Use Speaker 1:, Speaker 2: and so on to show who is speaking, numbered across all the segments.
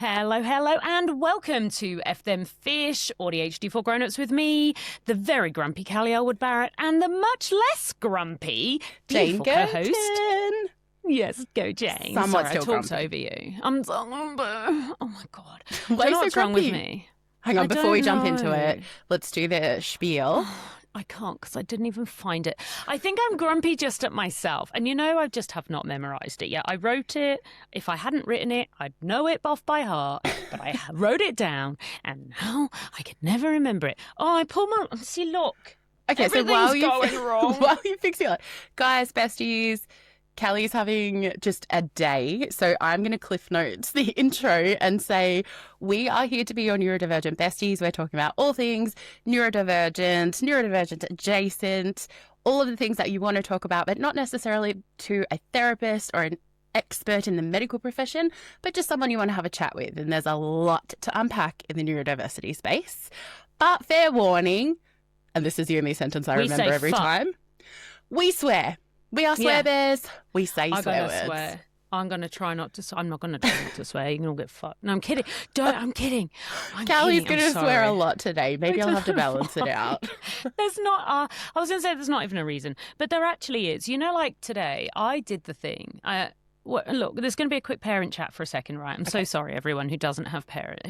Speaker 1: Hello, hello, and welcome to F Them Fish, AuDHD for Grownups with me, the very grumpy Callie Elward-Barrett, and the much less grumpy,
Speaker 2: Jayne
Speaker 1: beautiful co-host.
Speaker 2: Gurton.
Speaker 1: Yes, go Jayne.
Speaker 2: Somewhat
Speaker 1: Sorry,
Speaker 2: still
Speaker 1: I talked
Speaker 2: grumpy.
Speaker 1: over you. Oh my God.
Speaker 2: Why
Speaker 1: Do you know
Speaker 2: so
Speaker 1: what's wrong with
Speaker 2: grumpy?
Speaker 1: me?
Speaker 2: Hang on,
Speaker 1: I
Speaker 2: before we
Speaker 1: don't
Speaker 2: jump into
Speaker 1: know.
Speaker 2: it, let's do the spiel.
Speaker 1: I can't because I didn't even find it. I think I'm grumpy just at myself. And I just have not memorised it yet. I wrote it. If I hadn't written it, I'd know it off by heart. But I wrote it down and now I can never remember it. Oh, I pulled my... See, look.
Speaker 2: Okay, so
Speaker 1: Everything's going wrong.
Speaker 2: while you fix it, guys, besties, Callie's having just a day, so I'm going to cliff notes the intro and say we are here to be your neurodivergent besties. We're talking about all things neurodivergent adjacent, all of the things that you want to talk about, but not necessarily to a therapist or an expert in the medical profession, but just someone you want to have a chat with. And there's a lot to unpack in the neurodiversity space. But fair warning, and this is the only sentence I remember every time, we swear. We are swear bears. We say swear words.
Speaker 1: Swear. I'm going to try not to. I'm not going to try not to swear. You're going to get fucked. No, I'm kidding. I'm kidding.
Speaker 2: Callie's going to swear a lot today. Maybe I'll have to balance it out.
Speaker 1: There's not. I was going to say there's not even a reason, but there actually is. Like today, I did the thing. Look, there's going to be a quick parent chat for a second, right? I'm so sorry, everyone who doesn't have parents.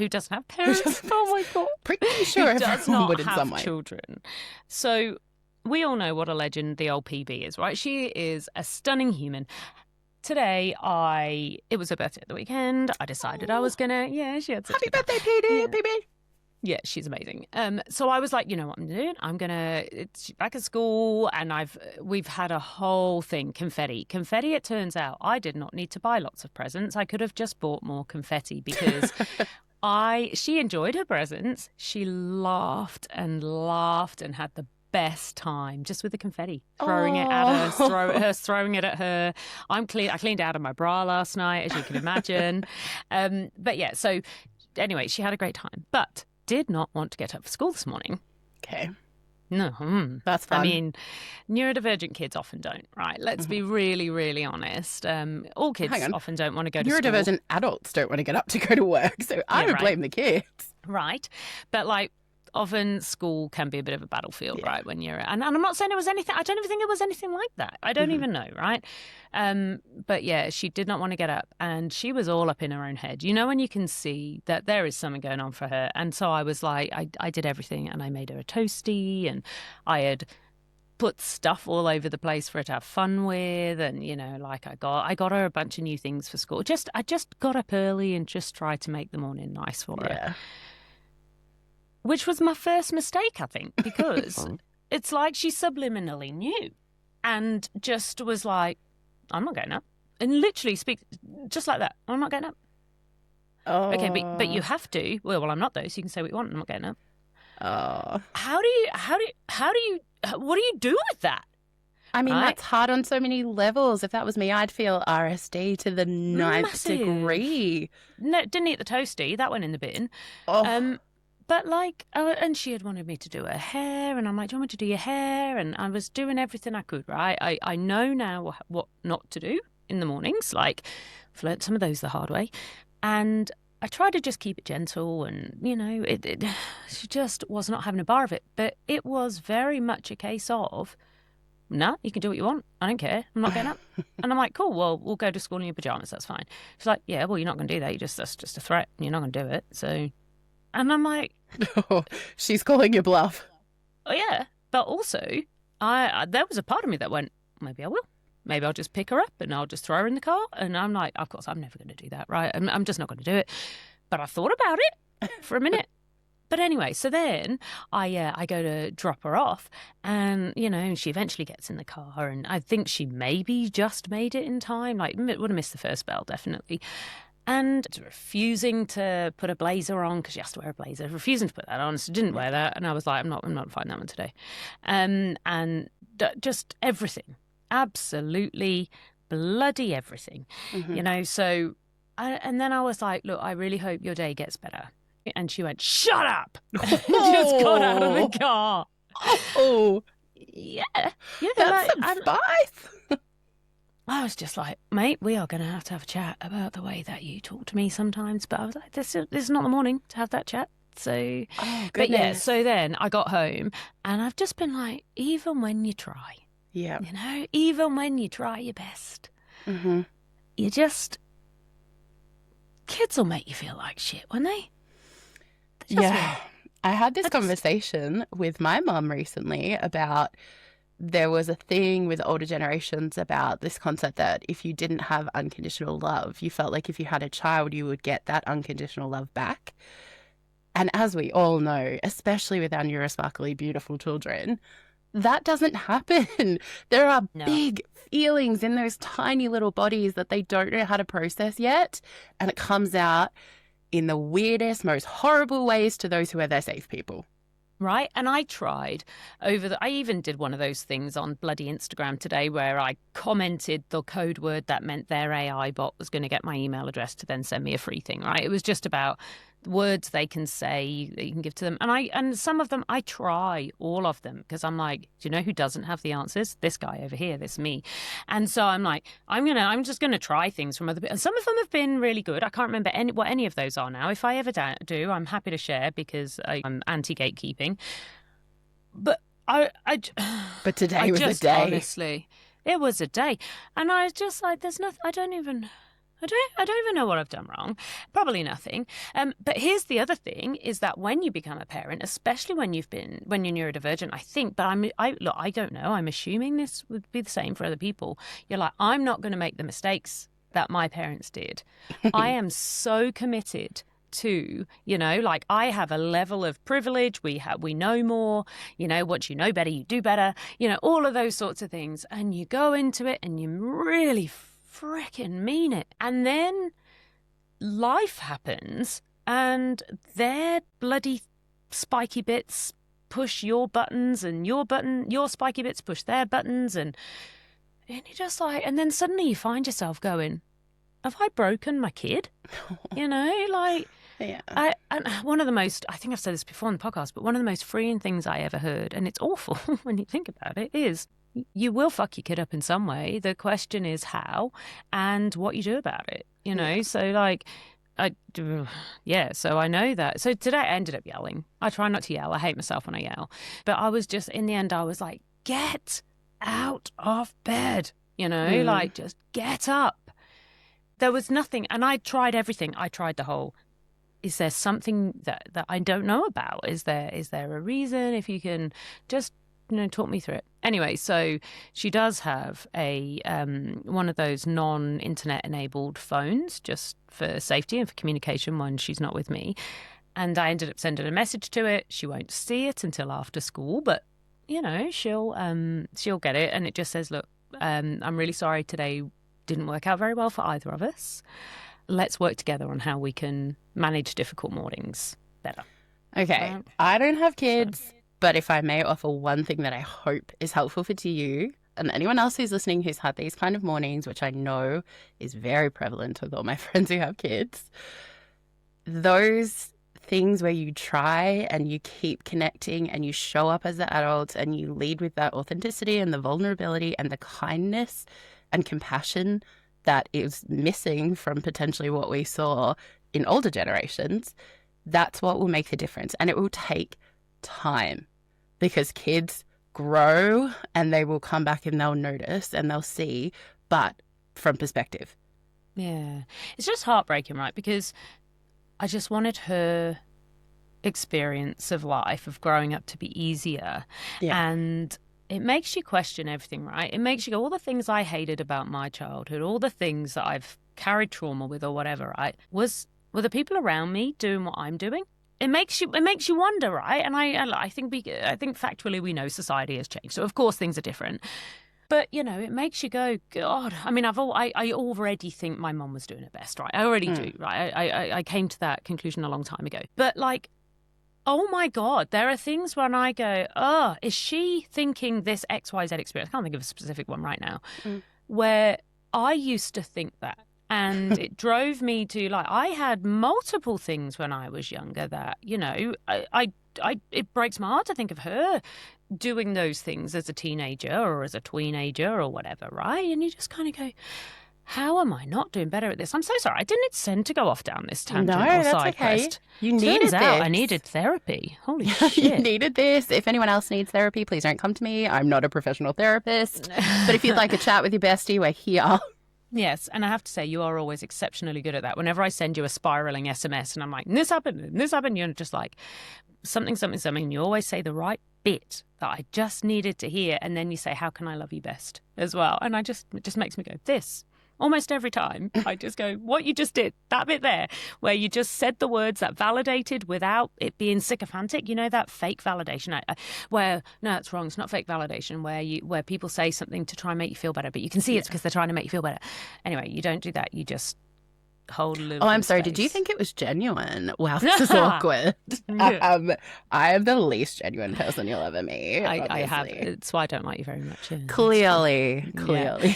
Speaker 1: Oh my God.
Speaker 2: Pretty sure
Speaker 1: who does
Speaker 2: everyone
Speaker 1: not
Speaker 2: would in
Speaker 1: have
Speaker 2: some way.
Speaker 1: Children. So we all know what a legend the old PB is, right? She is a stunning human. Today, it was her birthday at the weekend. I decided I was going to, she had such
Speaker 2: Happy
Speaker 1: a good
Speaker 2: birthday, PD, PB.
Speaker 1: Yeah, she's amazing. So I was like, you know what I'm doing? It's back at school and we've had a whole thing, confetti. Confetti, it turns out, I did not need to buy lots of presents. I could have just bought more confetti because she enjoyed her presents. She laughed and had the best time just with the confetti, throwing it at us, throwing it at her. I cleaned out of my bra last night, as you can imagine. But yeah, so anyway, she had a great time, but did not want to get up for school this morning.
Speaker 2: Okay.
Speaker 1: No.
Speaker 2: That's fun.
Speaker 1: I mean, neurodivergent kids often don't, right? Let's be really, really honest. All kids often don't want to go to school.
Speaker 2: Neurodivergent adults don't want to get up to go to work, so I would blame the kids.
Speaker 1: Right. But often school can be a bit of a battlefield, right? When you're, and I'm not saying it was anything, I don't even think it was anything like that. I don't even know, right? But yeah, she did not want to get up and she was all up in her own head. When you can see that there is something going on for her. And so I was like, I did everything and I made her a toastie and I had put stuff all over the place for her to have fun with. And, I got her a bunch of new things for school. I just got up early and just tried to make the morning nice for her. Which was my first mistake, I think, because it's like she subliminally knew and just was like, I'm not getting up. And literally speak just like that. I'm not getting up.
Speaker 2: Oh.
Speaker 1: Okay, but you have to. Well, I'm not though, so you can say what you want. I'm not getting up.
Speaker 2: Oh.
Speaker 1: What do you do with that?
Speaker 2: I mean, that's hard on so many levels. If that was me, I'd feel RSD to the 9th degree.
Speaker 1: No, didn't eat the toastie. That went in the bin.
Speaker 2: Oh.
Speaker 1: But and she had wanted me to do her hair, and I'm like, do you want me to do your hair? And I was doing everything I could, right? I know now what not to do in the mornings, I've learnt some of those the hard way. And I tried to just keep it gentle and, she just was not having a bar of it. But it was very much a case of, no, you can do what you want. I don't care. I'm not getting up. And I'm like, cool, well, we'll go to school in your pajamas. That's fine. She's like, yeah, well, you're not going to do that. That's just a threat. You're not going to do it. So... And I'm like...
Speaker 2: Oh, she's calling you bluff.
Speaker 1: Oh, yeah. But also, there was a part of me that went, maybe I will. Maybe I'll just pick her up and I'll just throw her in the car. And I'm like, of course, I'm never going to do that, right? I'm just not going to do it. But I thought about it for a minute. But anyway, so then I go to drop her off and, she eventually gets in the car and I think she maybe just made it in time. Would have missed the first bell, definitely. And refusing to put a blazer on because she has to wear a blazer, refusing to put that on, so didn't wear that. And I was like, I'm not finding that one today. Just everything, absolutely bloody everything, So, and then I was like, look, I really hope your day gets better. And she went, shut up, and just got out of the car.
Speaker 2: Oh,
Speaker 1: yeah,
Speaker 2: that's some spice.
Speaker 1: I was just like, mate, we are going to have a chat about the way that you talk to me sometimes. But I was like, this is not the morning to have that chat. So, but yeah, so then I got home and I've just been like, even when you try, even when you try your best, you just, kids will make you feel like shit, won't they?
Speaker 2: Yeah. I had this conversation with my mum recently about, there was a thing with older generations about this concept that if you didn't have unconditional love, you felt like if you had a child, you would get that unconditional love back. And as we all know, especially with our neurosparkly, beautiful children, that doesn't happen. There are big feelings in those tiny little bodies that they don't know how to process yet. And it comes out in the weirdest, most horrible ways to those who are their safe people.
Speaker 1: Right. And I tried I even did one of those things on bloody Instagram today where I commented the code word that meant their AI bot was going to get my email address to then send me a free thing. Right. It was just about words they can say that you can give to them. And some of them, I try all of them because I'm like, do you know who doesn't have the answers? This guy over here, this me. And so I'm like, I'm just going to try things from other people. And some of them have been really good. I can't remember what any of those are now. If I ever do, I'm happy to share because I'm anti-gatekeeping. But
Speaker 2: But today was a day.
Speaker 1: Honestly, it was a day. And I was just like, there's nothing, I don't even know what I've done wrong. Probably nothing. But here's the other thing is that when you become a parent, especially when you're neurodivergent, I think, but I don't know. I'm assuming this would be the same for other people. You're like, I'm not going to make the mistakes that my parents did. I am so committed to, like I have a level of privilege. We know more, once you know better, you do better, all of those sorts of things. And you go into it and you really frickin' mean it. And then life happens and their bloody spiky bits push your buttons and your spiky bits push their buttons and you're just like, and then suddenly you find yourself going, have I broken my kid? Yeah. And one of the most, I think I've said this before on the podcast, but one of the most freeing things I ever heard, and it's awful when you think about it, is you will fuck your kid up in some way. The question is how and what you do about it, So so I know that. So today I ended up yelling. I try not to yell. I hate myself when I yell. But I was just, in the end, I was like, get out of bed, just get up. There was nothing. And I tried everything. I tried the whole, is there something that I don't know about? Is there a reason? If you can just, talk me through it. Anyway, so she does have a one of those non-internet enabled phones just for safety and for communication when she's not with me. And I ended up sending a message to it. She won't see it until after school, but she'll get it. And it just says, look, I'm really sorry today didn't work out very well for either of us. Let's work together on how we can manage difficult mornings better.
Speaker 2: Okay. I don't have kids, but if I may offer one thing that I hope is helpful to you and anyone else who's listening who's had these kind of mornings, which I know is very prevalent with all my friends who have kids, those things where you try and you keep connecting and you show up as the adult and you lead with that authenticity and the vulnerability and the kindness and compassion that is missing from potentially what we saw in older generations, that's what will make the difference. And it will take time because kids grow and they will come back and they'll notice and they'll see, but from perspective.
Speaker 1: Yeah. It's just heartbreaking, right? Because I just wanted her experience of life, of growing up, to be easier. Yeah. And it makes you question everything, right? It makes you go, all the things I hated about my childhood, all the things that I've carried trauma with or whatever, right? Were the people around me doing what I'm doing? It makes you wonder, right? And I think factually we know society has changed. So of course things are different. But, it makes you go, God, I mean, I already think my mum was doing her best, right? I already do, right? I came to that conclusion a long time ago. But oh my God, there are things when I go, oh, is she thinking this XYZ experience? I can't think of a specific one right now, where I used to think that. And it drove me to, like, I had multiple things when I was younger that, you know, it breaks my heart to think of her doing those things as a teenager or as a tweenager or whatever, right? And you just kind of go, how am I not doing better at this? I'm so sorry. I didn't intend to go off down this tangent or side quest.
Speaker 2: You needed
Speaker 1: Turns
Speaker 2: this.
Speaker 1: out I needed therapy. Holy shit.
Speaker 2: You needed this. If anyone else needs therapy, please don't come to me. I'm not a professional therapist. But if you'd like a chat with your bestie, we're here.
Speaker 1: Yes, and I have to say, you are always exceptionally good at that. Whenever I send you a spiraling SMS and I'm like, this happened, you're just like, something, you always say the right bit that I just needed to hear, and then you say, how can I love you best as well? And it just makes me go, this. Almost every time, I just go, what you just did, that bit there, where you just said the words that validated without it being sycophantic. You know, that fake validation where, no, it's wrong. It's not fake validation, where people say something to try and make you feel better, but you can see it's because they're trying to make you feel better. Anyway, you don't do that. You just hold a little.
Speaker 2: Oh, I'm sorry.
Speaker 1: space.
Speaker 2: Did you think it was genuine? Wow, this is awkward. I am the least genuine person you'll ever meet.
Speaker 1: I have. It's why I don't like you very much.
Speaker 2: Clearly.
Speaker 1: Yeah.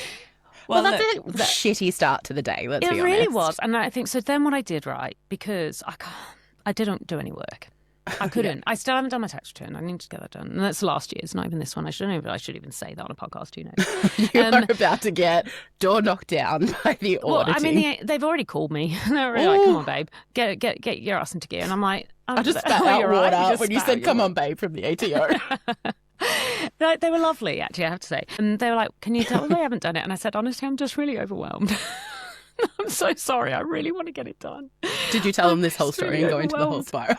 Speaker 2: Well, that's a shitty start to the day, let's be honest.
Speaker 1: It really was. And I think, so then what I did, right, because I didn't do any work. I couldn't. I still haven't done my tax return. I need to get that done. And that's last year's, not even this one. I should even say that on a podcast, you know.
Speaker 2: You're about to get door knocked down by the auditing.
Speaker 1: Well, I mean, they've already called me. They're really like, come on, babe, get your ass into gear. And I'm like,
Speaker 2: I just spat out water when you said, come on, babe, from the ATO.
Speaker 1: They were lovely, actually, I have to say. And they were like, can you tell them I haven't done it? And I said, honestly, I'm just really overwhelmed. I'm so sorry. I really want to get it done.
Speaker 2: Did you tell them this whole story and go into the whole spiral?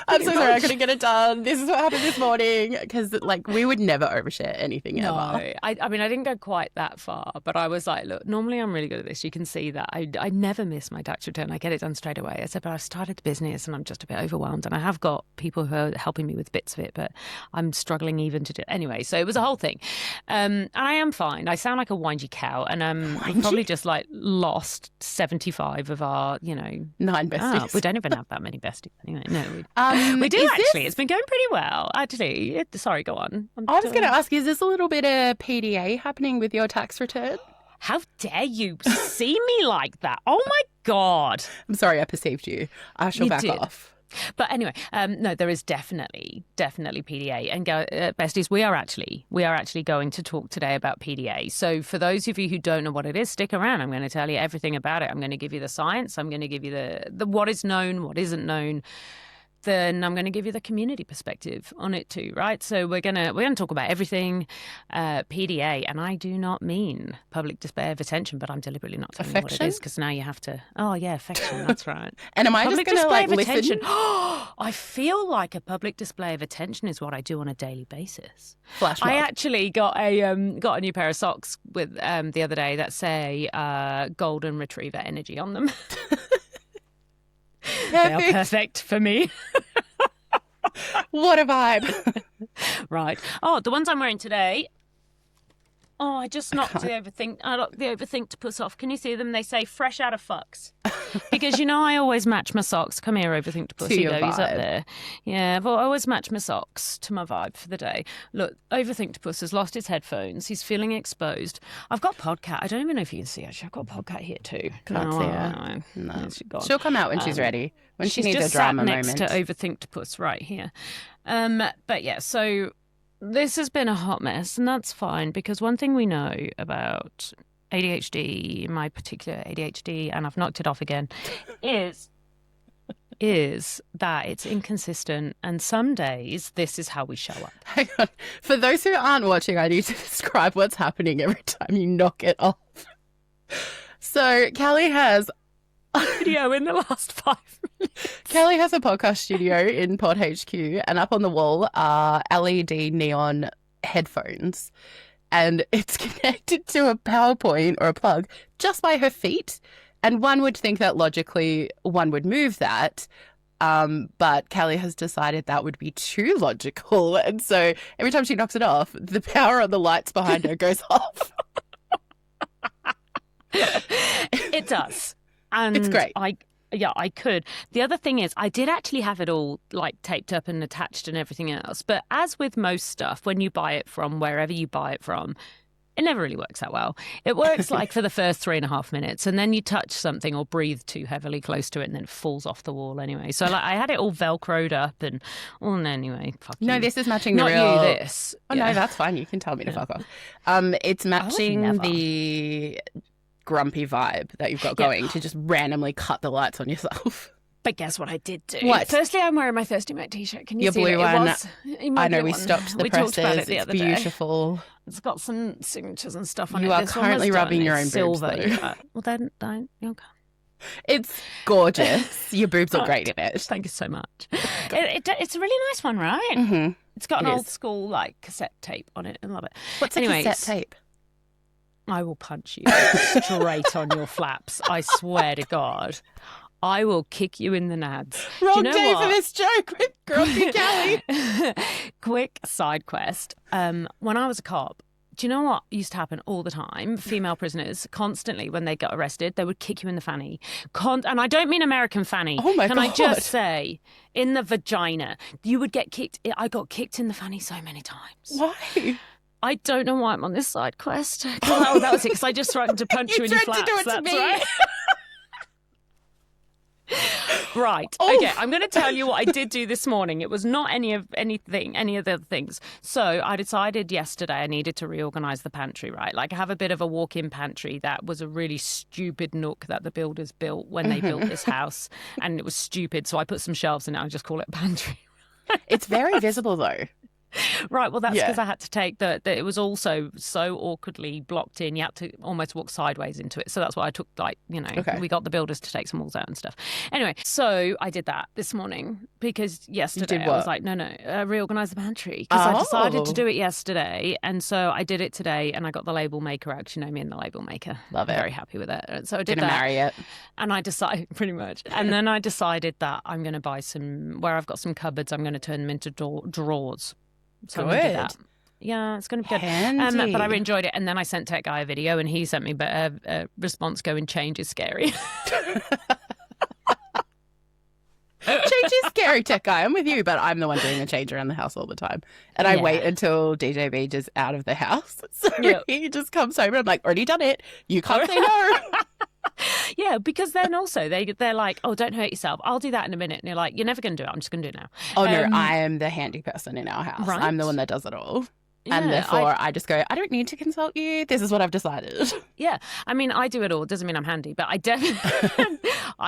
Speaker 2: I'm so sorry I couldn't get it done. This is what happened this morning. Because, like, we would never overshare anything ever.
Speaker 1: I mean, I didn't go quite that far, but I was like, look, normally I'm really good at this. You can see that. I never miss my tax return. I get it done straight away. I said, but I've started the business and I'm just a bit overwhelmed. And I have got people who are helping me with bits of it, but I'm struggling even to do it. Anyway, so it was a whole thing. And I am fine. I sound like a whingy cow. And I've probably just, like, lost 75 of our, 9
Speaker 2: besties.
Speaker 1: We don't even have that many besties anyway. No, we do actually. It's been going pretty well, actually. Sorry, go on.
Speaker 2: I was going to ask, is this a little bit of PDA happening with your tax return?
Speaker 1: How dare you see me like that? Oh, my God.
Speaker 2: I'm sorry I perceived you. I shall back off.
Speaker 1: But anyway, no, there is definitely PDA. And besties, we are actually going to talk today about PDA. So for those of you who don't know what it is, stick around. I'm going to tell you everything about it. I'm going to give you the science. I'm going to give you the what is known, what isn't known. Then I'm going to give you the community perspective on it too, right? So we're gonna talk about everything PDA, and I do not mean public display of attention, but I'm deliberately not telling you what it is because now you have to. Oh yeah, affection. That's right.
Speaker 2: And am I
Speaker 1: public
Speaker 2: just going to listen?
Speaker 1: Attention. I feel like a public display of attention is what I do on a daily basis.
Speaker 2: Flash mob.
Speaker 1: I actually got a new pair of socks with the other day that say golden retriever energy on them. They are perfect for me.
Speaker 2: What a vibe.
Speaker 1: Right. Oh, the ones I'm wearing today. Oh, I just knocked the overthinked off. Can you see them? They say fresh out of fucks. Because, I always match my socks. Come here, overthinked. He goes up there. Yeah, but I always match my socks to my vibe for the day. Look, overthinked puss has lost his headphones. He's feeling exposed. I've got Podcat. I don't even know if you can see actually. I've got Podcat here too.
Speaker 2: Can't see her. No. She'll come out when she's ready. When she needs a drama moment.
Speaker 1: She's just sat next to overthinked puss right here. But yeah, so this has been a hot mess, and that's fine because one thing we know about ADHD, my particular ADHD, and I've knocked it off again, is that it's inconsistent, and some days this is how we show up.
Speaker 2: Hang on. For those who aren't watching, I need to describe what's happening every time you knock it off. So Callie has
Speaker 1: video in the last 5 minutes.
Speaker 2: Callie has a podcast studio in Pod HQ, and up on the wall are LED neon headphones, and it's connected to a PowerPoint or a plug just by her feet. And one would think that logically one would move that, but Callie has decided that would be too logical, and so every time she knocks it off, the power on the lights behind her goes off.
Speaker 1: It does. And
Speaker 2: it's great.
Speaker 1: I could. The other thing is I did actually have it all like taped up and attached and everything else. But as with most stuff, when you buy it from wherever you buy it from, It never really works that well. It works like for the first 3.5 minutes, and then you touch something or breathe too heavily close to it, and then it falls off the wall anyway. So like I had it all velcroed up, and anyway, fuck you.
Speaker 2: No, this is matching
Speaker 1: Not
Speaker 2: the real.
Speaker 1: you, this.
Speaker 2: Oh no, that's fine. You can tell me to fuck off. It's matching the grumpy vibe that you've got going to just randomly cut the lights on yourself.
Speaker 1: But guess what I did do?
Speaker 2: What?
Speaker 1: Firstly, I'm wearing my Thirsty Mate t-shirt. Can you see
Speaker 2: blue
Speaker 1: it?
Speaker 2: one.
Speaker 1: I
Speaker 2: know we stopped the
Speaker 1: we
Speaker 2: presses.
Speaker 1: Talked about it the
Speaker 2: it's
Speaker 1: other
Speaker 2: beautiful.
Speaker 1: Day. It's got some signatures and stuff on it.
Speaker 2: You are
Speaker 1: This
Speaker 2: currently rubbing your own
Speaker 1: silver.
Speaker 2: boobs, though.
Speaker 1: Well, then don't. Okay.
Speaker 2: It's gorgeous. Your boobs look great in it.
Speaker 1: Thank you so much. It's a really nice one, right?
Speaker 2: Mm-hmm.
Speaker 1: It's got an old school like cassette tape on it. I love it.
Speaker 2: What's a cassette tape?
Speaker 1: I will punch you straight on your flaps. I swear to God. I will kick you in the nads.
Speaker 2: Wrong day for this joke with Grumpy Callie.
Speaker 1: Quick side quest. When I was a cop, do you know what used to happen all the time? Female prisoners, constantly, when they got arrested, they would kick you in the fanny. And I don't mean American fanny.
Speaker 2: Oh, my God.
Speaker 1: Can I just say, in the vagina, you would get kicked. I got kicked in the fanny so many times.
Speaker 2: Why?
Speaker 1: I don't know why I'm on this side quest. That was it, because I just threatened to punch you in your flaps.
Speaker 2: You threatened to do it to me.
Speaker 1: Right. Right.
Speaker 2: Oh.
Speaker 1: Okay. I'm going to tell you what I did do this morning. It was not any of the other things. So I decided yesterday I needed to reorganize the pantry, right? Like I have a bit of a walk-in pantry that was a really stupid nook that the builders built when they built this house. And it was stupid. So I put some shelves in it and I just call it a pantry.
Speaker 2: It's very visible, though.
Speaker 1: Right, well, that's because I had to take it was also so awkwardly blocked in. You had to almost walk sideways into it. So that's why I took, we got the builders to take some walls out and stuff. Anyway, so I did that this morning because yesterday I was like, no, reorganise the pantry. Because I decided to do it yesterday. And so I did it today and I got the label maker out. You know me and the label maker.
Speaker 2: Love it.
Speaker 1: I'm very happy with it. So I did
Speaker 2: Gonna marry it.
Speaker 1: And I decided, pretty much. And then I decided that I'm going to buy where I've got some cupboards, I'm going to turn them into drawers. So I'm gonna do that. Yeah, it's going to be good. But I enjoyed it. And then I sent Tech Guy a video and he sent me a response going, change is scary.
Speaker 2: Change is scary, Tech Guy. I'm with you, but I'm the one doing the change around the house all the time. And I wait until DJ Beach is out of the house. So he just comes home and I'm like, already done it. You can't say no.
Speaker 1: Yeah, because then also they're like, oh, don't hurt yourself. I'll do that in a minute. And you're like, you're never going to do it. I'm just going to do it now.
Speaker 2: Oh, no, I am the handy person in our house. Right? I'm the one that does it all. Yeah, and therefore, I just go, I don't need to consult you. This is what I've decided.
Speaker 1: Yeah. I mean, I do it all. Doesn't mean I'm handy. But I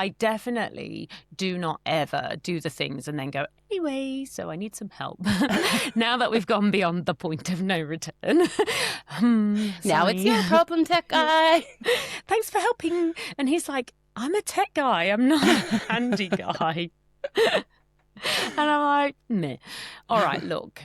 Speaker 1: definitely do not ever do the things and then go, anyway, so I need some help. Now that we've gone beyond the point of no return.
Speaker 2: Now it's your problem, Tech Guy.
Speaker 1: Thanks for helping. And he's like, I'm a tech guy. I'm not a handy guy. And I'm like, meh. All right, look.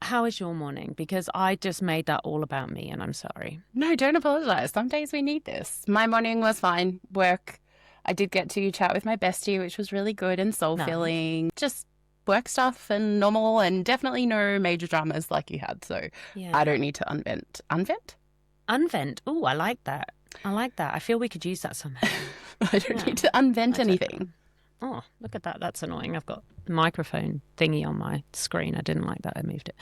Speaker 1: How is your morning? Because I just made that all about me and I'm sorry.
Speaker 2: No, don't apologise. Some days we need this. My morning was fine. Work. I did get to chat with my bestie, which was really good and soul-filling. Just work stuff and normal and definitely no major dramas like you had. So I don't need to unvent. Unvent?
Speaker 1: Unvent. Oh, I like that. I feel we could use that somehow.
Speaker 2: I don't need to unvent anything.
Speaker 1: Oh, look at that. That's annoying. I've got the microphone thingy on my screen. I didn't like that. I moved it.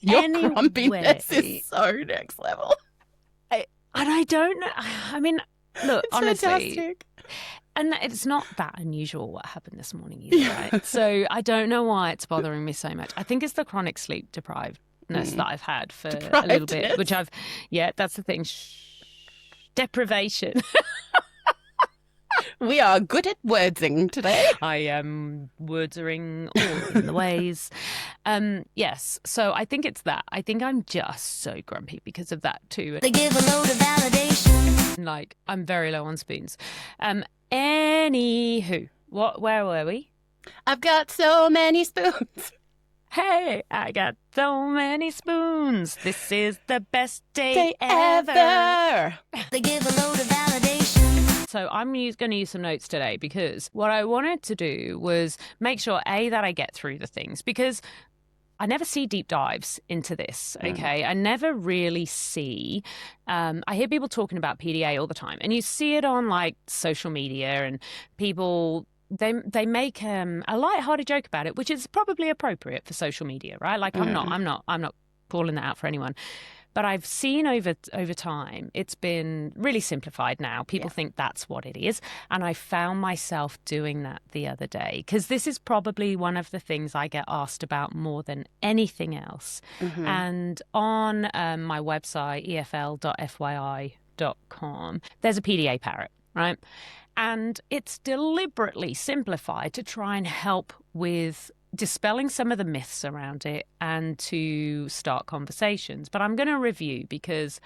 Speaker 2: Your grumpiness is so next level.
Speaker 1: I don't know. I mean, look,
Speaker 2: it's
Speaker 1: honestly.
Speaker 2: Fantastic.
Speaker 1: And it's not that unusual what happened this morning either, right? So I don't know why it's bothering me so much. I think it's the chronic sleep deprivedness that I've had for a little bit, which that's the thing. Deprivation.
Speaker 2: We are good at wordsing today.
Speaker 1: I am wordsing all in the ways. Yes, so I think it's that. I think I'm just so grumpy because of that too.
Speaker 3: They give a load of validation.
Speaker 1: Like, I'm very low on spoons. Anywho, where were we?
Speaker 2: I've got so many spoons.
Speaker 1: Hey, I got so many spoons. This is the best day ever.
Speaker 3: They give a load of validation.
Speaker 1: So I'm going to use some notes today because what I wanted to do was make sure, A, that I get through the things because I never see deep dives into this, okay? I never really see... I hear people talking about PDA all the time and you see it on like social media and people... They make a lighthearted joke about it, which is probably appropriate for social media, right? Like I'm not calling that out for anyone. But I've seen over time, it's been really simplified now. People think that's what it is. And I found myself doing that the other day, because this is probably one of the things I get asked about more than anything else. And on my website, efl.fyi.com, there's a PDA parrot, right? And it's deliberately simplified to try and help with dispelling some of the myths around it and to start conversations. But I'm going to review, because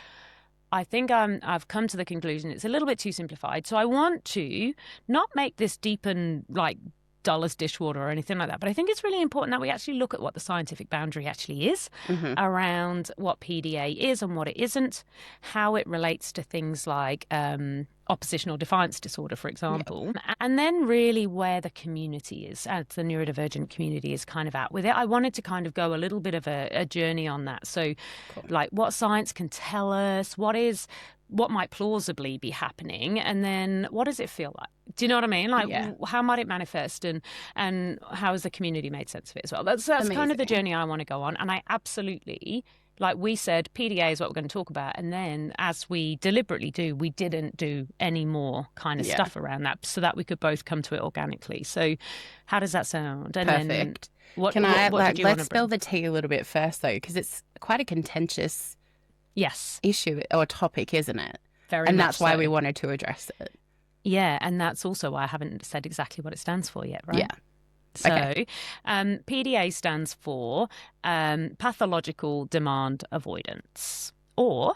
Speaker 1: I think I've come to the conclusion it's a little bit too simplified. So I want to not make this deep and like dull as dishwater or anything like that. But I think it's really important that we actually look at what the scientific boundary actually is around what PDA is and what it isn't, how it relates to things like oppositional defiance disorder, for example, and then really where the community is, as the neurodivergent community is kind of at with it. I wanted to kind of go a little bit of a journey on that. So like what science can tell us, what might plausibly be happening, and then what does it feel like? Do you know what I mean? Like, how might it manifest, and how has the community made sense of it as well? That's kind of the journey I want to go on. And I absolutely, like we said, PDA is what we're going to talk about. And then as we deliberately do, we didn't do any more kind of stuff around that, so that we could both come to it organically. So how does that sound? And
Speaker 2: Perfect.
Speaker 1: Then what
Speaker 2: did you
Speaker 1: want
Speaker 2: let's
Speaker 1: to
Speaker 2: spill the tea a little bit first, though, because it's quite a contentious
Speaker 1: Yes.
Speaker 2: issue or topic, isn't it?
Speaker 1: Very
Speaker 2: and
Speaker 1: much
Speaker 2: that's why
Speaker 1: so.
Speaker 2: we wanted to address it.
Speaker 1: Yeah, and that's also why I haven't said exactly what it stands for yet, right?
Speaker 2: Yeah.
Speaker 1: So PDA stands for Pathological Demand Avoidance, or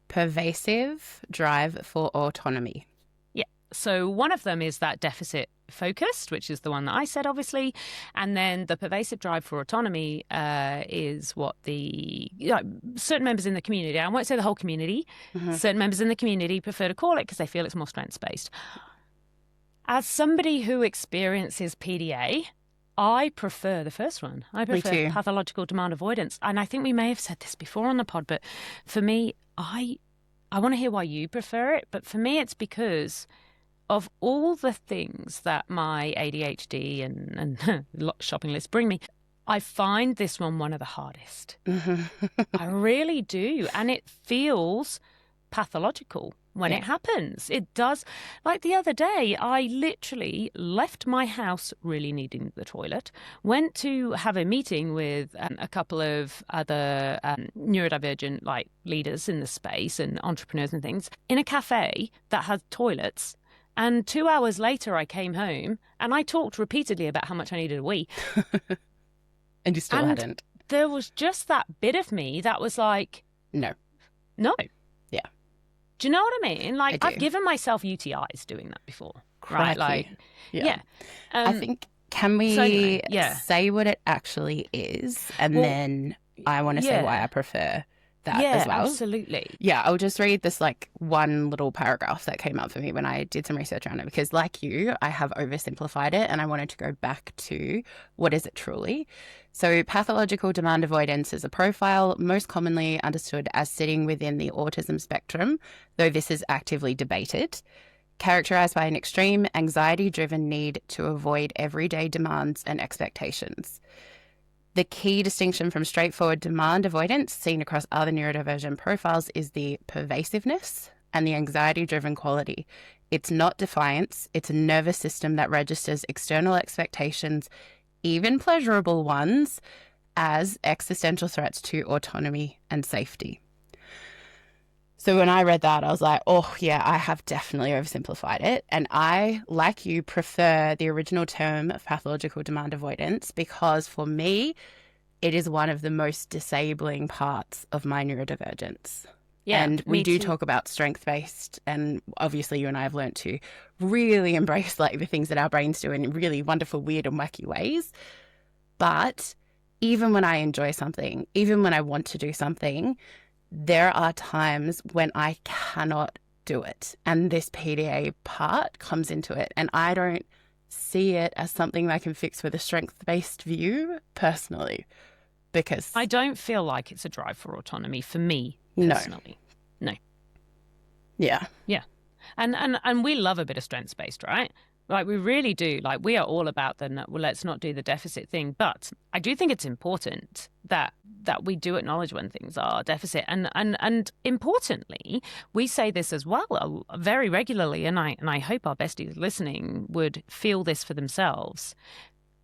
Speaker 2: Pervasive Drive for Autonomy.
Speaker 1: Yeah. So one of them is that deficit focused, which is the one that I said, obviously. And then the pervasive drive for autonomy is what the certain members in the community, I won't say the whole community, certain members in the community prefer to call it because they feel it's more strengths-based. As somebody who experiences PDA, I prefer the first one. I prefer pathological demand avoidance. And I think we may have said this before on the pod, but for me, I want to hear why you prefer it. But for me, it's because of all the things that my ADHD and shopping list bring me, I find this one of the hardest. I really do. And it feels pathological when it happens. It does. Like the other day, I literally left my house really needing the toilet, went to have a meeting with a couple of other neurodivergent like leaders in the space and entrepreneurs and things in a cafe that had toilets. And 2 hours later, I came home and I talked repeatedly about how much I needed a wee.
Speaker 2: And you still hadn't.
Speaker 1: There was just that bit of me that was like,
Speaker 2: No. Yeah.
Speaker 1: Do you know what I mean? Like, I've given myself UTIs doing that before. Right? Like,
Speaker 2: I think, can we say what it actually is? And then I want to say why I prefer that as well.
Speaker 1: Absolutely.
Speaker 2: Yeah, I'll just read this like one little paragraph that came up for me when I did some research around it, because like you, I have oversimplified it and I wanted to go back to what is it truly. So pathological demand avoidance is a profile most commonly understood as sitting within the autism spectrum, though this is actively debated, characterized by an extreme anxiety-driven need to avoid everyday demands and expectations. The key distinction from straightforward demand avoidance seen across other neurodivergent profiles is the pervasiveness and the anxiety-driven quality. It's not defiance. It's a nervous system that registers external expectations, even pleasurable ones, as existential threats to autonomy and safety. So when I read that, I was like, oh, yeah, I have definitely oversimplified it. And I, like you, prefer the original term of pathological demand avoidance because for me, it is one of the most disabling parts of my neurodivergence.
Speaker 1: Yeah,
Speaker 2: and we do talk about strength-based, and obviously you and I have learned to really embrace like the things that our brains do in really wonderful, weird and wacky ways. But even when I enjoy something, even when I want to do something, there are times when I cannot do it. And this PDA part comes into it. And I don't see it as something that I can fix with a strength-based view personally. Because
Speaker 1: I don't feel like it's a drive for autonomy for me personally. No.
Speaker 2: Yeah.
Speaker 1: Yeah. And we love a bit of strengths-based, right? Like, we really do. Like, we are all about let's not do the deficit thing. But I do think it's important that we do acknowledge when things are deficit. And importantly, we say this as well very regularly, and I hope our besties listening would feel this for themselves.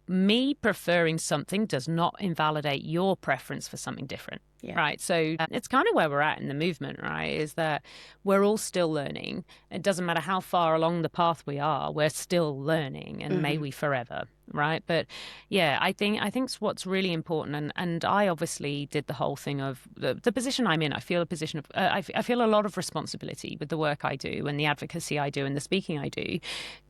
Speaker 1: Me preferring something does not invalidate your preference for something different.
Speaker 2: Yeah.
Speaker 1: Right. So it's kind of where we're at in the movement, right? Is that we're all still learning. It doesn't matter how far along the path we are, we're still learning, and may we forever. Right. But yeah, I think what's really important. And I obviously did the whole thing of the position I'm in. I feel a position of I feel a lot of responsibility with the work I do and the advocacy I do and the speaking I do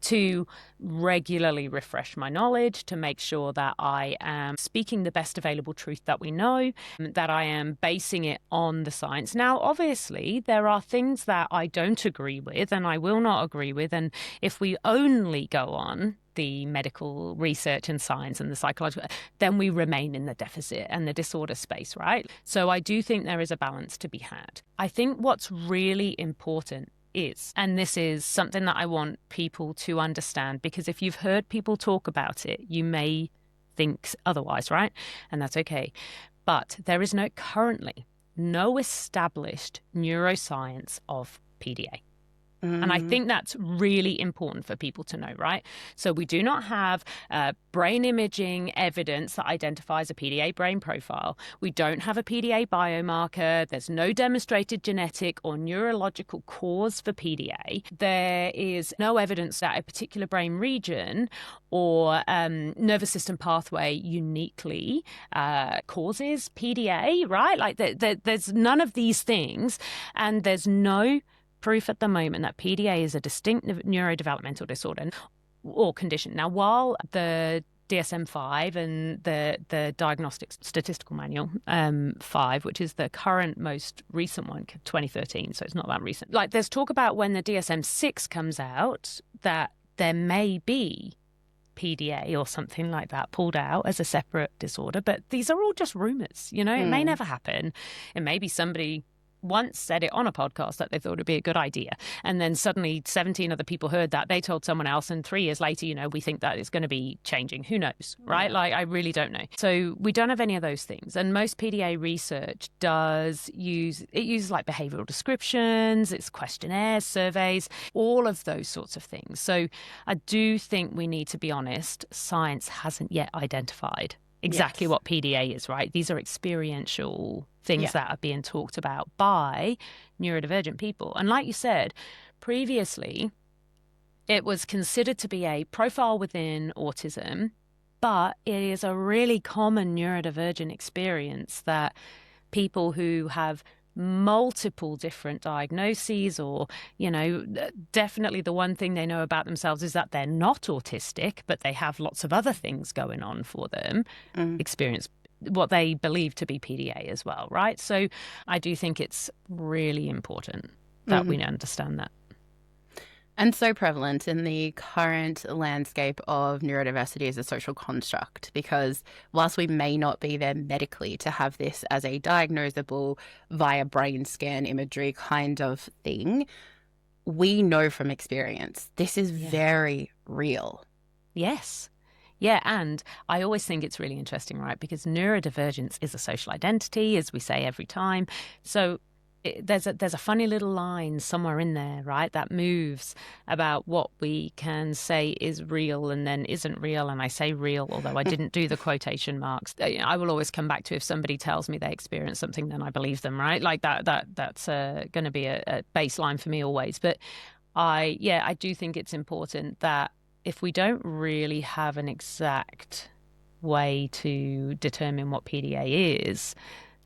Speaker 1: to regularly refresh my knowledge, to make sure that I am speaking the best available truth that we know, that I am basing it on the science. Now, obviously, there are things that I don't agree with and I will not agree with. And if we only go on the medical research and science and the psychological, then we remain in the deficit and the disorder space, right? So I do think there is a balance to be had. I think what's really important is, and this is something that I want people to understand, because if you've heard people talk about it, you may think otherwise, right? And that's okay. But there is currently no established neuroscience of PDA. And I think that's really important for people to know, right? So we do not have brain imaging evidence that identifies a PDA brain profile. We don't have a PDA biomarker. There's no demonstrated genetic or neurological cause for PDA. There is no evidence that a particular brain region or nervous system pathway uniquely causes PDA, right? Like there's none of these things, and there's no proof at the moment that PDA is a distinct neurodevelopmental disorder or condition. Now, while the DSM-5 and the Diagnostic Statistical Manual 5, which is the current most recent one, 2013, so it's not that recent. Like, there's talk about when the DSM-6 comes out that there may be PDA or something like that pulled out as a separate disorder, but these are all just rumours. You know, it may never happen. It may be somebody once said it on a podcast that they thought would be a good idea, and then suddenly 17 other people heard that, they told someone else, and 3 years later, you know, we think that it's going to be changing. Who knows, right? Like, I really don't know. So we don't have any of those things, and most PDA research uses like behavioral descriptions, it's questionnaires, surveys, all of those sorts of things. So I do think we need to be honest, science hasn't yet identified exactly what PDA is, right? These are experiential things that are being talked about by neurodivergent people. And like you said, previously, it was considered to be a profile within autism, but it is a really common neurodivergent experience that people who have multiple different diagnoses, or, you know, definitely the one thing they know about themselves is that they're not autistic, but they have lots of other things going on for them, experience what they believe to be PDA as well, right? So I do think it's really important that we understand that.
Speaker 2: And so prevalent in the current landscape of neurodiversity as a social construct, because whilst we may not be there medically to have this as a diagnosable via brain scan imagery kind of thing, we know from experience this is very real.
Speaker 1: Yes. Yeah, and I always think it's really interesting, right? Because neurodivergence is a social identity, as we say every time. So there's a funny little line somewhere in there, right, that moves about what we can say is real and then isn't real. And I say real, although I didn't do the quotation marks. I will always come back to, if somebody tells me they experienced something, then I believe them, right? Like that's going to be a baseline for me always. But I do think it's important that if we don't really have an exact way to determine what PDA is,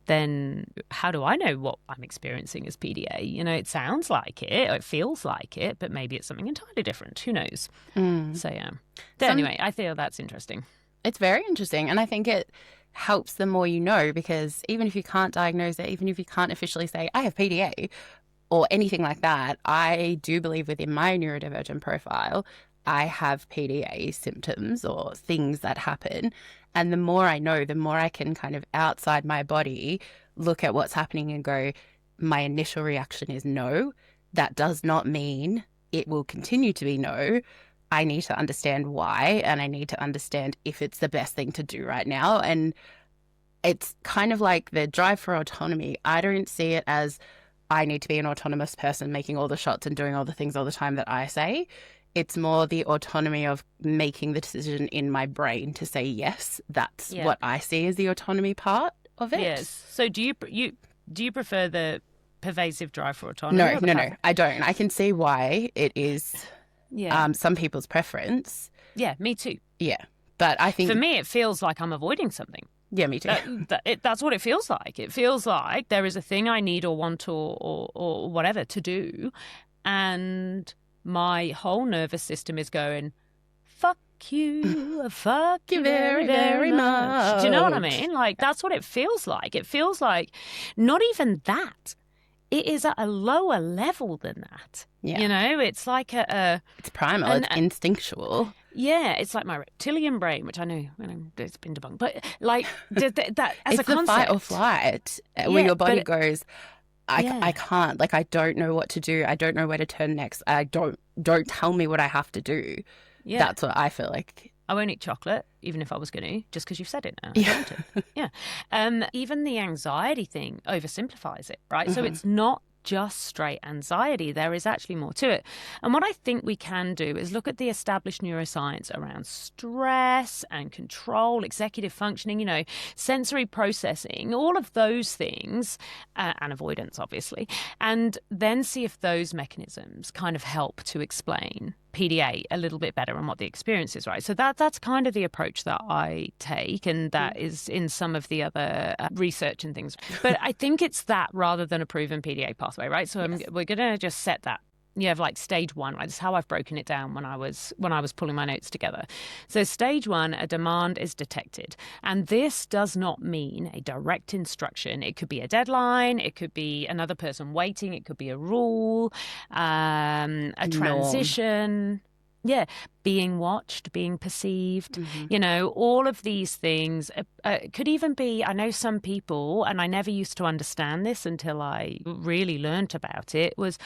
Speaker 1: then how do I know what I'm experiencing as PDA? You know, it sounds like it, or it feels like it, but maybe it's something entirely different. Who knows? So, yeah. But anyway, I feel that's interesting.
Speaker 2: It's very interesting. And I think it helps the more you know, because even if you can't diagnose it, even if you can't officially say, I have PDA or anything like that, I do believe within my neurodivergent profile, I have PDA symptoms or things that happen. And the more I know, the more I can kind of outside my body look at what's happening and go, my initial reaction is no. That does not mean it will continue to be no. I need to understand why, and I need to understand if it's the best thing to do right now. And it's kind of like the drive for autonomy. I don't see it as I need to be an autonomous person making all the shots and doing all the things all the time that I say. It's more the autonomy of making the decision in my brain to say yes. That's what I see as the autonomy part of it.
Speaker 1: Yes. So do you prefer the pervasive drive for autonomy?
Speaker 2: No, I don't. I can see why it is some people's preference.
Speaker 1: Yeah, me too.
Speaker 2: Yeah. But I think...
Speaker 1: For me, it feels like I'm avoiding something.
Speaker 2: Yeah, me too.
Speaker 1: That's what it feels like. It feels like there is a thing I need or want or whatever to do, and my whole nervous system is going, fuck you, fuck you very, very much. Do you know what I mean? Like, that's what it feels like. It feels like not even that. It is at a lower level than that.
Speaker 2: Yeah.
Speaker 1: You know, it's like
Speaker 2: it's primal, it's instinctual.
Speaker 1: Yeah, it's like my reptilian brain, which I know it's been debunked, but like that as
Speaker 2: it's
Speaker 1: a concept.
Speaker 2: It's the fight or flight where your body goes, I can't, like, I don't know what to do. I don't know where to turn next. Don't tell me what I have to do. Yeah. That's what I feel like.
Speaker 1: I won't eat chocolate, even if I was going to, just because you've said it now. I don't want to. Yeah. Even the anxiety thing oversimplifies it, right? So it's not just straight anxiety. There is actually more to it. And what I think we can do is look at the established neuroscience around stress and control, executive functioning, you know, sensory processing, all of those things, and avoidance, obviously, and then see if those mechanisms kind of help to explain PDA a little bit better and what the experience is, right? So that's kind of the approach that I take, and that is in some of the other research and things. But I think it's that rather than a proven PDA pathway, right? So we're going to just set that. You have like stage one, right? That's how I've broken it down when I was pulling my notes together. So stage one, a demand is detected. And this does not mean a direct instruction. It could be a deadline. It could be another person waiting. It could be a rule, a transition. Yeah, being watched, being perceived, you know, all of these things could even be, I know some people, and I never used to understand this until I really learnt about it, was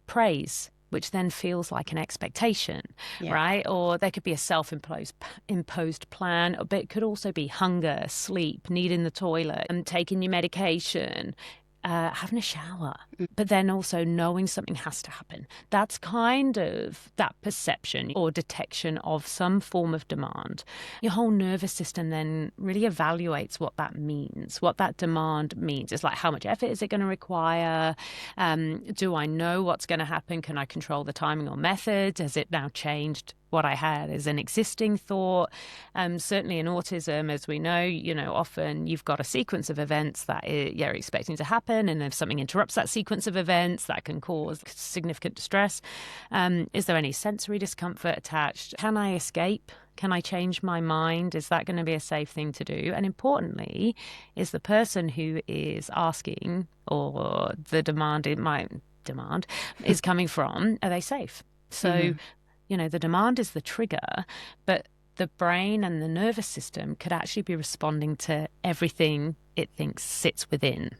Speaker 1: praise, which then feels like an expectation, right? Or there could be a self-imposed plan, but it could also be hunger, sleep, needing the toilet, and taking your medication, having a shower, but then also knowing something has to happen. That's kind of that perception or detection of some form of demand. Your whole nervous system then really evaluates what that means, what that demand means. It's like, how much effort is it going to require? Do I know what's going to happen? Can I control the timing or method? Has it now changed what I had as an existing thought? Certainly in autism, as we know, you know, often you've got a sequence of events that you're expecting to happen, and if something interrupts that sequence of events, that can cause significant distress. Is there any sensory discomfort attached? Can I escape? Can I change my mind? Is that going to be a safe thing to do? And importantly, is the person who is asking, or the demand is coming from, are they safe? So you know, the demand is the trigger, but the brain and the nervous system could actually be responding to everything it thinks sits within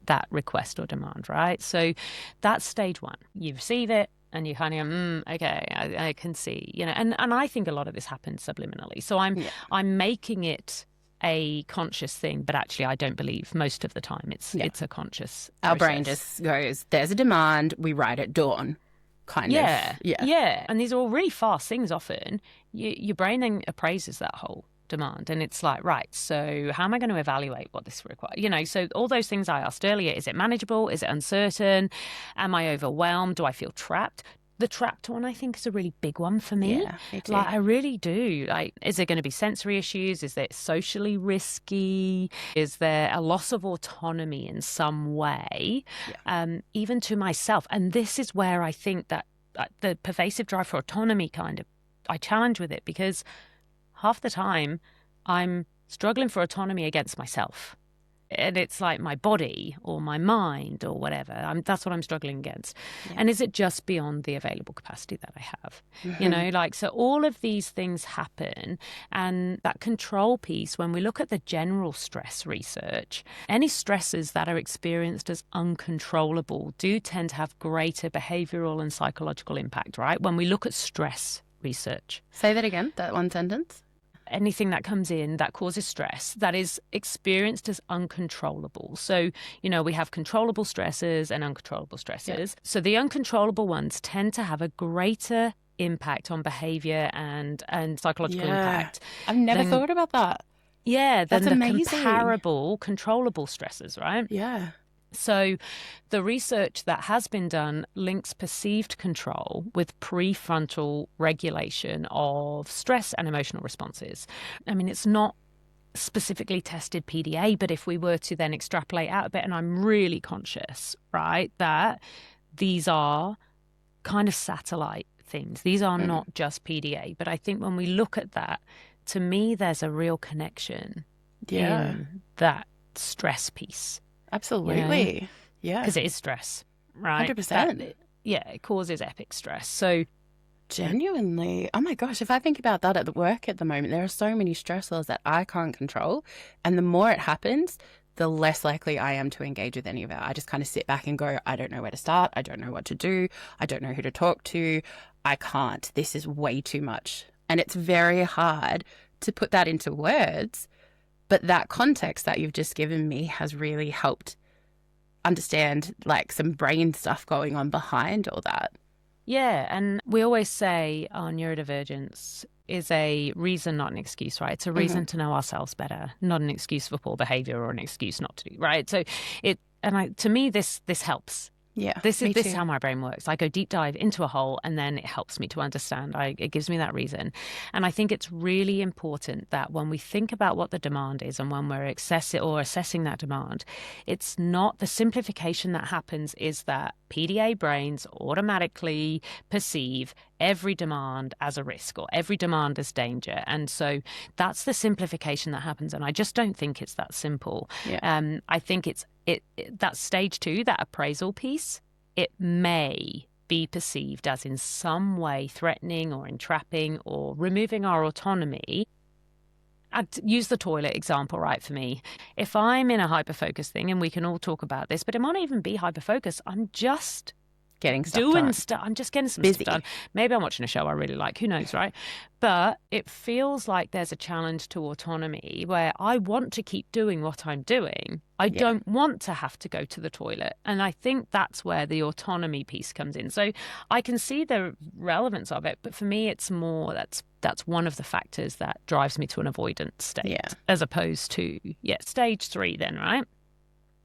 Speaker 1: that request or demand, right? So that's stage one. You receive it and you kind of go, okay, I can see, you know, and I think a lot of this happens subliminally. So I'm making it a conscious thing, but actually I don't believe most of the time it's a conscious process.
Speaker 2: Our brain just goes, there's a demand, we write at dawn. Kind of.
Speaker 1: Yeah. And these are all really fast things often. Your brain then appraises that whole demand. And it's like, right, so how am I going to evaluate what this requires? You know, so all those things I asked earlier, is it manageable? Is it uncertain? Am I overwhelmed? Do I feel trapped? The trapped one, I think, is a really big one for me.
Speaker 2: Yeah, me too.
Speaker 1: Like, I really do. Like, is there going to be sensory issues? Is it socially risky? Is there a loss of autonomy in some way, even to myself? And this is where I think that the pervasive drive for autonomy I challenge with it, because half the time I'm struggling for autonomy against myself. And it's like my body or my mind or whatever. That's what I'm struggling against. Yeah. And is it just beyond the available capacity that I have? You know, like, so all of these things happen. And that control piece, when we look at the general stress research, any stresses that are experienced as uncontrollable do tend to have greater behavioral and psychological impact, right? When we look at stress research.
Speaker 2: Say that again, that one sentence.
Speaker 1: Anything that comes in that causes stress that is experienced as uncontrollable. So, we have controllable stressors and uncontrollable stressors. So the uncontrollable ones tend to have a greater impact on behavior and psychological impact.
Speaker 2: I've never thought about that.
Speaker 1: Yeah,
Speaker 2: That's
Speaker 1: than the
Speaker 2: amazing.
Speaker 1: comparable, controllable stressors, right?
Speaker 2: Yeah.
Speaker 1: So the research that has been done links perceived control with prefrontal regulation of stress and emotional responses. I mean, it's not specifically tested PDA, but if we were to then extrapolate out a bit, and I'm really conscious, right, that these are kind of satellite things. These are not just PDA. But I think when we look at that, to me, there's a real connection in that stress piece.
Speaker 2: Absolutely. Yeah.
Speaker 1: Because it is stress, right?
Speaker 2: 100%.
Speaker 1: It causes epic stress. So
Speaker 2: genuinely, oh my gosh, if I think about that at the work at the moment, there are so many stressors that I can't control. And the more it happens, the less likely I am to engage with any of it. I just kind of sit back and go, I don't know where to start. I don't know what to do. I don't know who to talk to. I can't. This is way too much. And it's very hard to put that into words. But that context that you've just given me has really helped understand like some brain stuff going on behind all that.
Speaker 1: Yeah, and we always say our neurodivergence is a reason, not an excuse, right? It's a reason to know ourselves better, not an excuse for poor behavior or an excuse not to do, right? So to me, this helps.
Speaker 2: Yeah,
Speaker 1: this is how my brain works. I go deep dive into a hole and then it helps me to understand. It gives me that reason. And I think it's really important that when we think about what the demand is and when we're assessing that demand, it's not the simplification that happens is that PDA brains automatically perceive every demand as a risk or every demand as danger. And so that's the simplification that happens. And I just don't think it's that simple.
Speaker 2: Yeah.
Speaker 1: I think it's that stage 2, that appraisal piece, it may be perceived as in some way threatening or entrapping or removing our autonomy. I'd use the toilet example, right, for me. If I'm in a hyper-focus thing, and we can all talk about this, but it might not even be hyper-focus, I'm just
Speaker 2: getting stuff done.
Speaker 1: I'm just getting some
Speaker 2: Busy.
Speaker 1: stuff done. Maybe I'm watching a show I really like. Who knows, right? But it feels like there's a challenge to autonomy where I want to keep doing what I'm doing. I don't want to have to go to the toilet. And I think that's where the autonomy piece comes in. So I can see the relevance of it. But for me, it's more that's one of the factors that drives me to an avoidant state as opposed to, stage 3 then, right?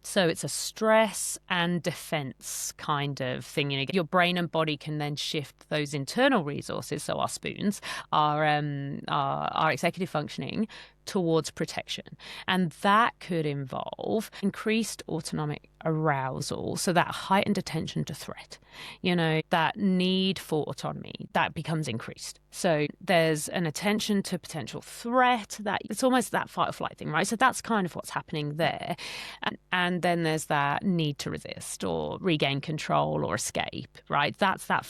Speaker 1: So it's a stress and defense kind of thing. Your brain and body can then shift those internal resources, so our spoons, our executive functioning, towards protection. And that could involve increased autonomic arousal, so that heightened attention to threat, that need for autonomy, that becomes increased. So there's an attention to potential threat, that it's almost that fight or flight thing, right? So that's kind of what's happening there. And then there's that need to resist or regain control or escape, right?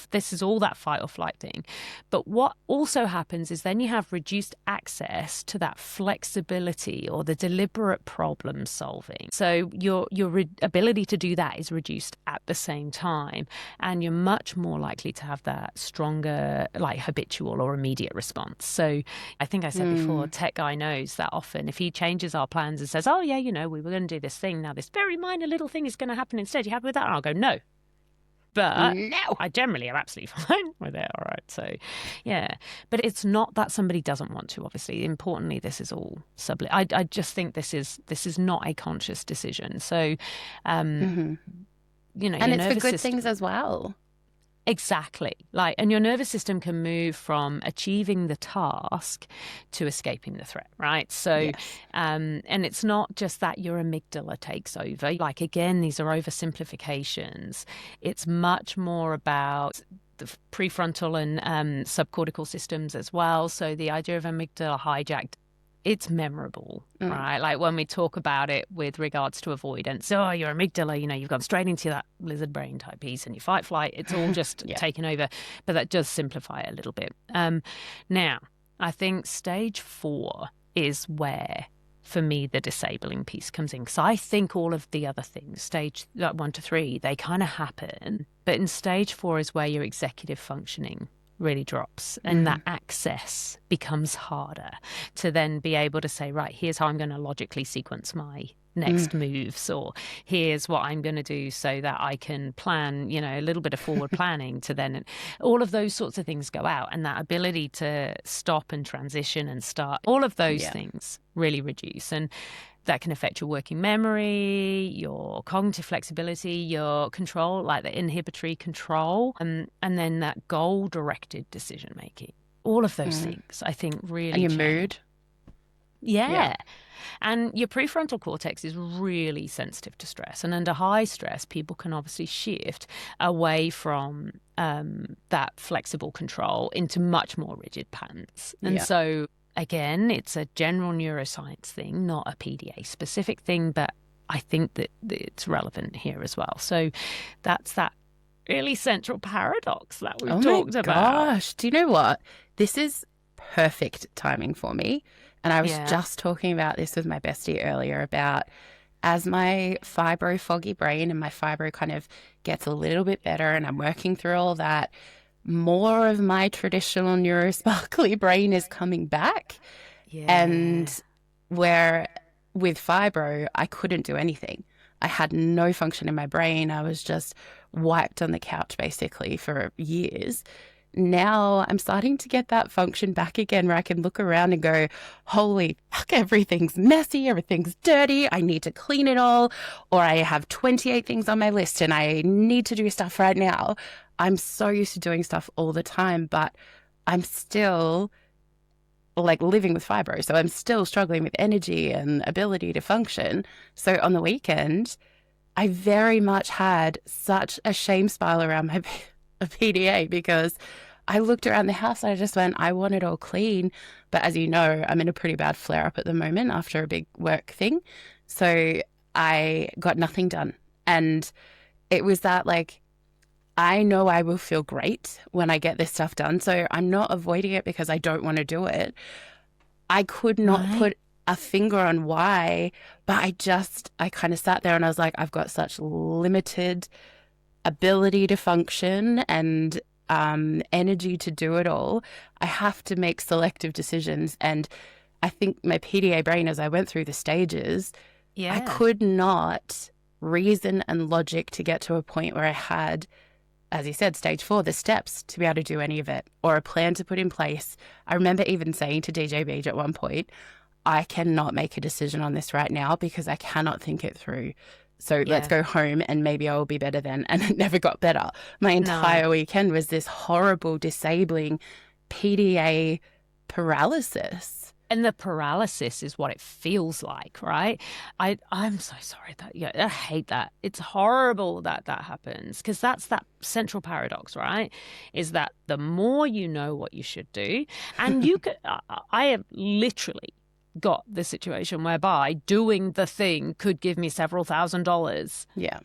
Speaker 1: This is all that fight or flight thing. But what also happens is then you have reduced access to that flexibility or the deliberate problem solving. So your ability to do that is reduced at the same time, and you're much more likely to have that stronger, like habitual or immediate response. So I think I said before, tech guy knows that often if he changes our plans and says, oh yeah, we were going to do this thing, now this very minor little thing is going to happen instead, you happy with that? And I'll go, no. But
Speaker 2: no.
Speaker 1: I generally am absolutely fine with it. All right. So, yeah. But it's not that somebody doesn't want to, obviously. Importantly, this is all I just think this is not a conscious decision. So,
Speaker 2: and it's for good things as well.
Speaker 1: Exactly. And your nervous system can move from achieving the task to escaping the threat, right? So, and it's not just that your amygdala takes over. Again, these are oversimplifications. It's much more about the prefrontal and subcortical systems as well. So the idea of amygdala hijacked, it's memorable, right? When we talk about it with regards to avoidance, your amygdala, you've gone straight into that lizard brain type piece and you fight, flight, it's all just taken over. But that does simplify it a little bit. Now, I think stage 4 is where, for me, the disabling piece comes in. Because I think all of the other things, stage 1 to 3, they kind of happen. But in stage 4 is where your executive functioning really drops, and that access becomes harder to then be able to say, right, here's how I'm going to logically sequence my next moves, or here's what I'm going to do so that I can plan, a little bit of forward planning to then, all of those sorts of things go out, and that ability to stop and transition and start, all of those things really reduce. And that can affect your working memory, your cognitive flexibility, your control, like the inhibitory control, and then that goal-directed decision-making. All of those things, I think, really
Speaker 2: And your
Speaker 1: change.
Speaker 2: mood.
Speaker 1: Yeah. And your prefrontal cortex is really sensitive to stress. And under high stress, people can obviously shift away from that flexible control into much more rigid patterns. And so, again, it's a general neuroscience thing, not a PDA specific thing, but I think that it's relevant here as well. So that's that really central paradox that we've talked about.
Speaker 2: Oh my gosh. Do you know what? This is perfect timing for me. And I was just talking about this with my bestie earlier about, as my fibro foggy brain and my fibro kind of gets a little bit better and I'm working through all that, more of my traditional neurosparkly brain is coming back.
Speaker 1: Yeah.
Speaker 2: And where with fibro, I couldn't do anything. I had no function in my brain. I was just wiped on the couch basically for years. Now I'm starting to get that function back again, where I can look around and go, holy fuck, everything's messy, everything's dirty, I need to clean it all, or I have 28 things on my list and I need to do stuff right now. I'm so used to doing stuff all the time, but I'm still like living with fibro. So I'm still struggling with energy and ability to function. So on the weekend, I very much had such a shame spiral around my PDA, because I looked around the house and I just went, I want it all clean. But as you know, I'm in a pretty bad flare up at the moment after a big work thing. So I got nothing done. And it was that, like, I know I will feel great when I get this stuff done. So I'm not avoiding it because I don't want to do it. I could not put a finger on why, but I kind of sat there and I was like, I've got such limited ability to function and energy to do it all. I have to make selective decisions. And I think my PDA brain, as I went through the stages, I could not reason and logic to get to a point where I had, as you said, stage 4, the steps to be able to do any of it, or a plan to put in place. I remember even saying to DJ Beej at one point, I cannot make a decision on this right now because I cannot think it through. So let's go home and maybe I will be better then. And it never got better. My entire weekend was this horrible, disabling PDA paralysis.
Speaker 1: And the paralysis is what it feels like, right? I'm so sorry that, I hate that. It's horrible that happens, because that's that central paradox, right? Is that the more you know what you should do, and you could, I have literally got the situation whereby doing the thing could give me several $1,000s.
Speaker 2: Yeah.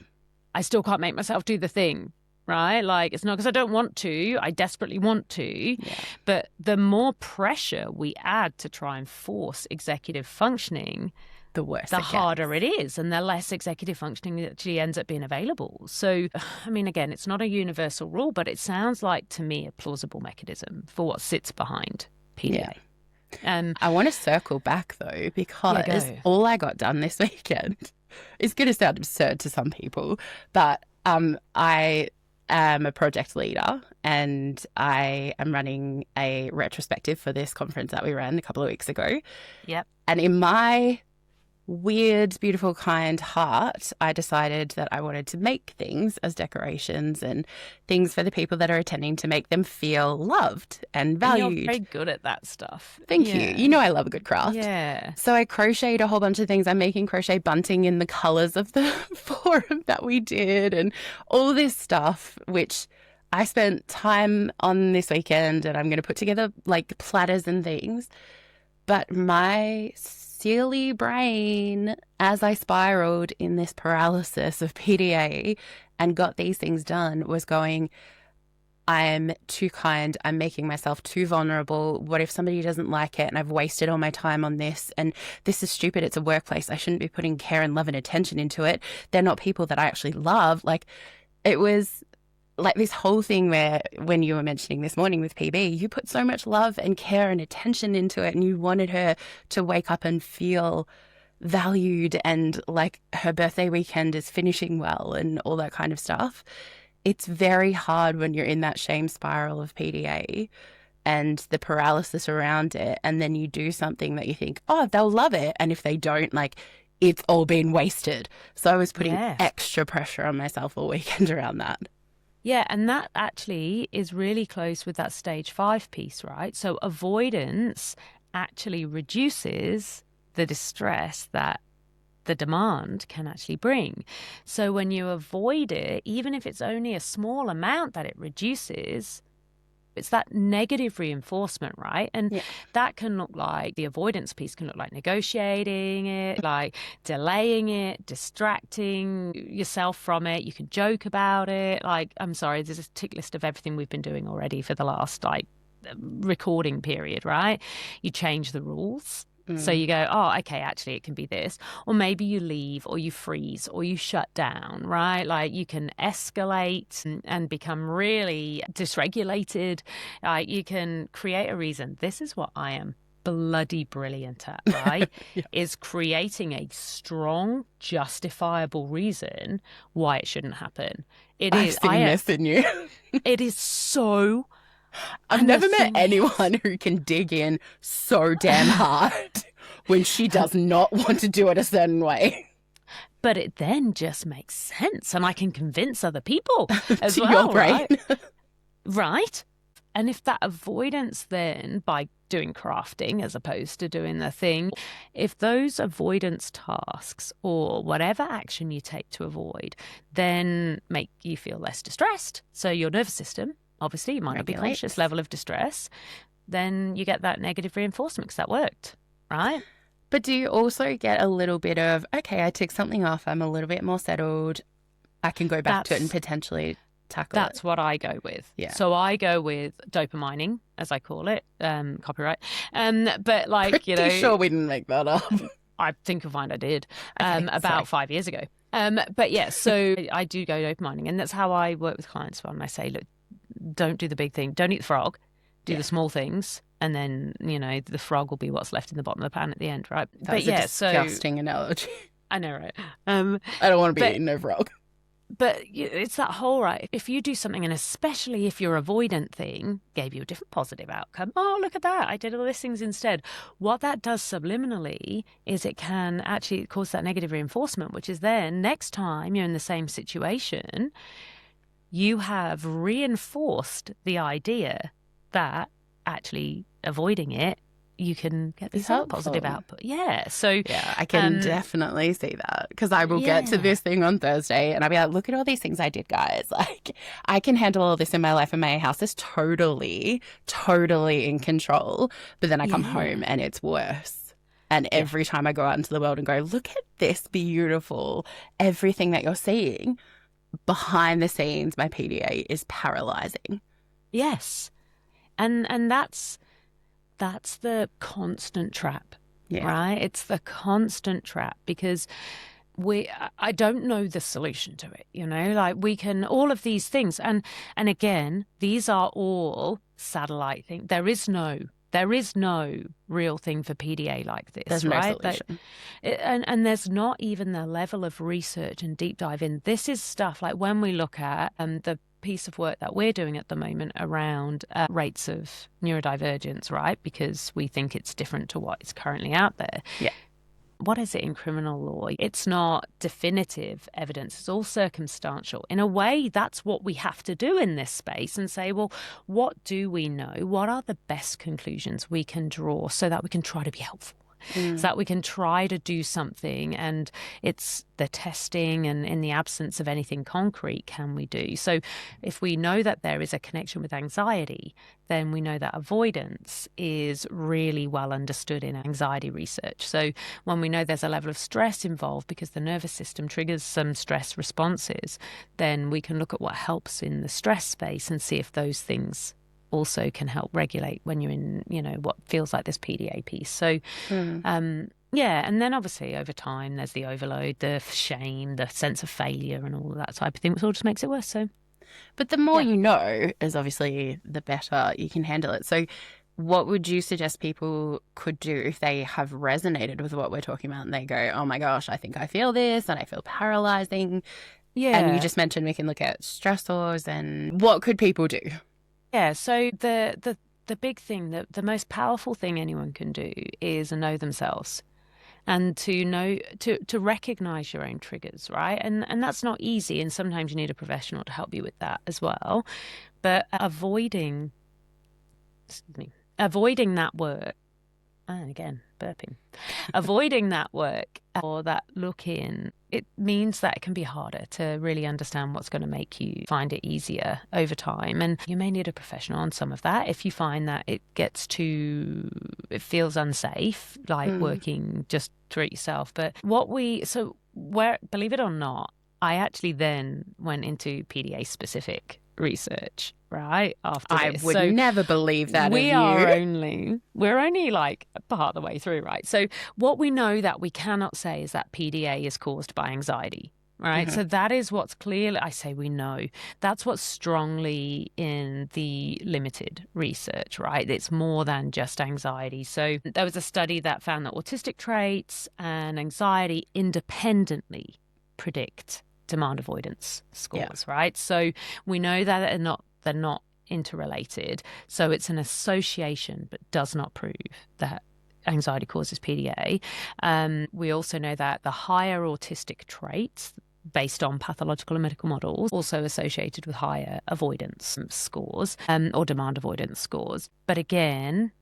Speaker 1: I still can't make myself do the thing, right? Like, it's not because I don't want to, I desperately want to. Yeah. But the more pressure we add to try and force executive functioning,
Speaker 2: the worse
Speaker 1: the harder it is, and the less executive functioning actually ends up being available. So, I mean, again, it's not a universal rule, but it sounds like to me a plausible mechanism for what sits behind PDA.
Speaker 2: Yeah. I want to circle back though, because all I got done this weekend is going to sound absurd to some people, but I am a project leader and I am running a retrospective for this conference that we ran a couple of weeks ago.
Speaker 1: Yep.
Speaker 2: And in my weird, beautiful, kind heart, I decided that I wanted to make things as decorations and things for the people that are attending to make them feel loved and valued.
Speaker 1: And you're very good at that stuff.
Speaker 2: Thank you. You know I love a good craft.
Speaker 1: Yeah.
Speaker 2: So I crocheted a whole bunch of things. I'm making crochet bunting in the colours of the forum that we did and all this stuff, which I spent time on this weekend, and I'm going to put together like platters and things. But my silly brain, as I spiraled in this paralysis of PDA and got these things done, was going, I'm too kind, I'm making myself too vulnerable. What if somebody doesn't like it and I've wasted all my time on this, and this is stupid, it's a workplace, I shouldn't be putting care and love and attention into it. They're not people that I actually love. Like, it was like this whole thing where when you were mentioning this morning with PB, you put so much love and care and attention into it, and you wanted her to wake up and feel valued and like her birthday weekend is finishing well and all that kind of stuff. It's very hard when you're in that shame spiral of PDA and the paralysis around it, and then you do something that you think, oh, they'll love it, and if they don't, like, it's all been wasted. So I was putting extra pressure on myself all weekend around that.
Speaker 1: Yeah, and that actually is really close with that stage 5 piece, right? So avoidance actually reduces the distress that the demand can actually bring. So when you avoid it, even if it's only a small amount that it reduces, it's that negative reinforcement, right? And that can look like, the avoidance piece can look like negotiating it, like delaying it, distracting yourself from it. You can joke about it. Like, I'm sorry, there's a tick list of everything we've been doing already for the last, like, recording period, right? You change the rules. So you go, oh, okay, actually it can be this. Or maybe you leave, or you freeze, or you shut down, right? Like, you can escalate and become really dysregulated. You can create a reason. This is what I am bloody brilliant at, right? Is creating a strong, justifiable reason why it shouldn't happen.
Speaker 2: I've seen this in you.
Speaker 1: It is so...
Speaker 2: I've never met anyone who can dig in so damn hard when she does not want to do it a certain way.
Speaker 1: But it then just makes sense, and I can convince other people as
Speaker 2: to
Speaker 1: well,
Speaker 2: your brain.
Speaker 1: right? Right? And if that avoidance then, by doing crafting as opposed to doing the thing, if those avoidance tasks or whatever action you take to avoid then make you feel less distressed, so your nervous system, obviously, you might not be conscious level of distress, then you get that negative reinforcement because that worked, right?
Speaker 2: But do you also get a little bit of, okay, I took something off, I'm a little bit more settled, I can go back to it and potentially tackle it?
Speaker 1: That's what I go with.
Speaker 2: Yeah.
Speaker 1: So I go with dopamining, as I call it, copyright. But like,
Speaker 2: Pretty sure we didn't make that up.
Speaker 1: I think you'll find I did
Speaker 2: Okay,
Speaker 1: 5 years ago. But yeah, so I do go dopamining, and that's how I work with clients when I say, look, don't do the big thing. Don't eat the frog. Do the small things. And then, the frog will be what's left in the bottom of the pan at the end, right?
Speaker 2: That was a disgusting analogy.
Speaker 1: I know, right?
Speaker 2: I don't want to be eating no frog.
Speaker 1: But it's that whole, right, if you do something, and especially if your avoidant thing gave you a different positive outcome, oh, look at that, I did all these things instead. What that does subliminally is it can actually cause that negative reinforcement, which is then next time you're in the same situation, you have reinforced the idea that actually avoiding it, you can get this positive output. Yeah. So
Speaker 2: yeah, I can definitely see that, because I will get to this thing on Thursday and I'll be like, look at all these things I did, guys. Like, I can handle all this in my life, and my house is totally in control. But then I come home and it's worse. And every time I go out into the world and go, look at this beautiful, everything that you're seeing, behind the scenes, my PDA is paralyzing.
Speaker 1: Yes. And that's the constant trap, right? It's the constant trap, because I don't know the solution to it, like we can, all of these things. And again, these are all satellite things. There is no real thing for PDA like this.
Speaker 2: There's
Speaker 1: right?
Speaker 2: no solution.
Speaker 1: And there's not even the level of research and deep dive in. This is stuff like when we look at the piece of work that we're doing at the moment around rates of neurodivergence, right? Because we think it's different to what is currently out there.
Speaker 2: Yeah.
Speaker 1: What is it in criminal law? It's not definitive evidence. It's all circumstantial. In a way, that's what we have to do in this space, and say, well, what do we know? What are the best conclusions we can draw so that we can try to be helpful? So that we can try to do something, and it's the testing, and in the absence of anything concrete, can we do? So if we know that there is a connection with anxiety, then we know that avoidance is really well understood in anxiety research. So when we know there's a level of stress involved because the nervous system triggers some stress responses, then we can look at what helps in the stress space and see if those things also can help regulate when you're in, what feels like this PDA piece. So, and then obviously over time there's the overload, the shame, the sense of failure, and all of that type of thing, which all just makes it worse. So,
Speaker 2: But the more
Speaker 1: Yeah.
Speaker 2: you know is obviously the better you can handle it. So what would you suggest people could do if they have resonated with what we're talking about and they go, oh my gosh, I think I feel this and I feel paralyzing?
Speaker 1: Yeah.
Speaker 2: And you just mentioned we can look at stressors, and what could people do?
Speaker 1: Yeah, so the big thing, the most powerful thing anyone can do is know themselves and to know to recognize your own triggers, right? And that's not easy, and sometimes you need a professional to help you with that as well. But avoiding that work, and again, burping, avoiding that work or that look in, it means that it can be harder to really understand what's going to make you find it easier over time. And you may need a professional on some of that if you find that it it feels unsafe, like working just through it yourself. But believe it or not, I actually then went into PDA specific research, right? After
Speaker 2: I
Speaker 1: this.
Speaker 2: would never believe that of you.
Speaker 1: We're only like part of the way through, right? So what we know that we cannot say is that PDA is caused by anxiety, right? So that is what's clearly, I say we know, that's what's strongly in the limited research, right? It's more than just anxiety. So there was a study that found that autistic traits and anxiety independently predict demand avoidance scores, right? So we know that they're not interrelated. So it's an association, but does not prove that anxiety causes PDA. We also know that the higher autistic traits, based on pathological and medical models, also associated with higher avoidance scores or demand avoidance scores. But again,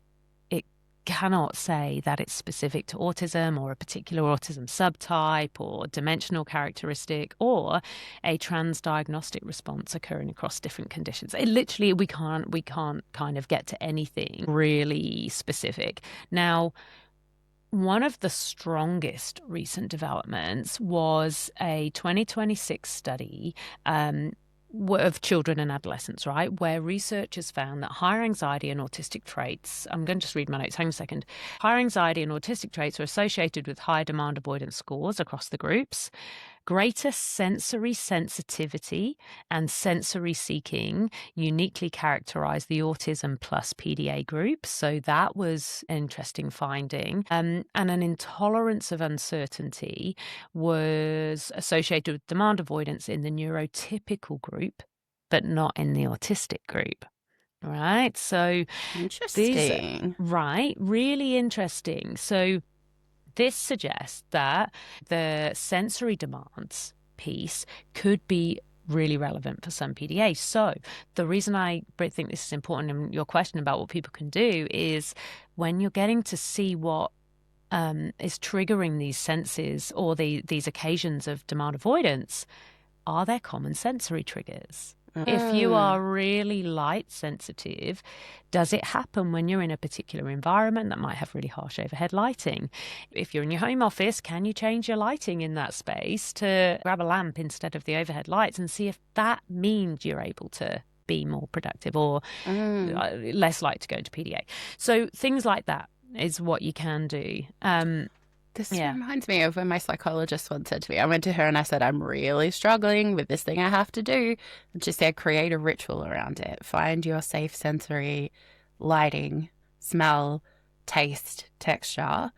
Speaker 1: cannot say that it's specific to autism or a particular autism subtype or dimensional characteristic or a transdiagnostic response occurring across different conditions. We can't kind of get to anything really specific. Now, one of the strongest recent developments was a 2026 study of children and adolescents, right, where researchers found that higher anxiety and autistic traits, I'm going to just read my notes, hang on a second. Higher anxiety and autistic traits are associated with higher demand avoidance scores across the groups. Greater sensory sensitivity and sensory seeking uniquely characterize the autism plus PDA group. So that was an interesting finding. And an intolerance of uncertainty was associated with demand avoidance in the neurotypical group, but not in the autistic group. Right. So
Speaker 2: Interesting.
Speaker 1: Right. Really interesting. So this suggests that the sensory demands piece could be really relevant for some PDA. So the reason I think this is important in your question about what people can do is when you're getting to see what is triggering these senses or these occasions of demand avoidance, are there common sensory triggers? If you are really light sensitive, does it happen when you're in a particular environment that might have really harsh overhead lighting? If you're in your home office, can you change your lighting in that space to grab a lamp instead of the overhead lights and see if that means you're able to be more productive or less likely to go into PDA? So things like that is what you can do.
Speaker 2: This reminds me of when my psychologist once said to me, I went to her and I said, I'm really struggling with this thing I have to do. And she said, create a ritual around it. Find your safe sensory lighting, smell, taste, texture.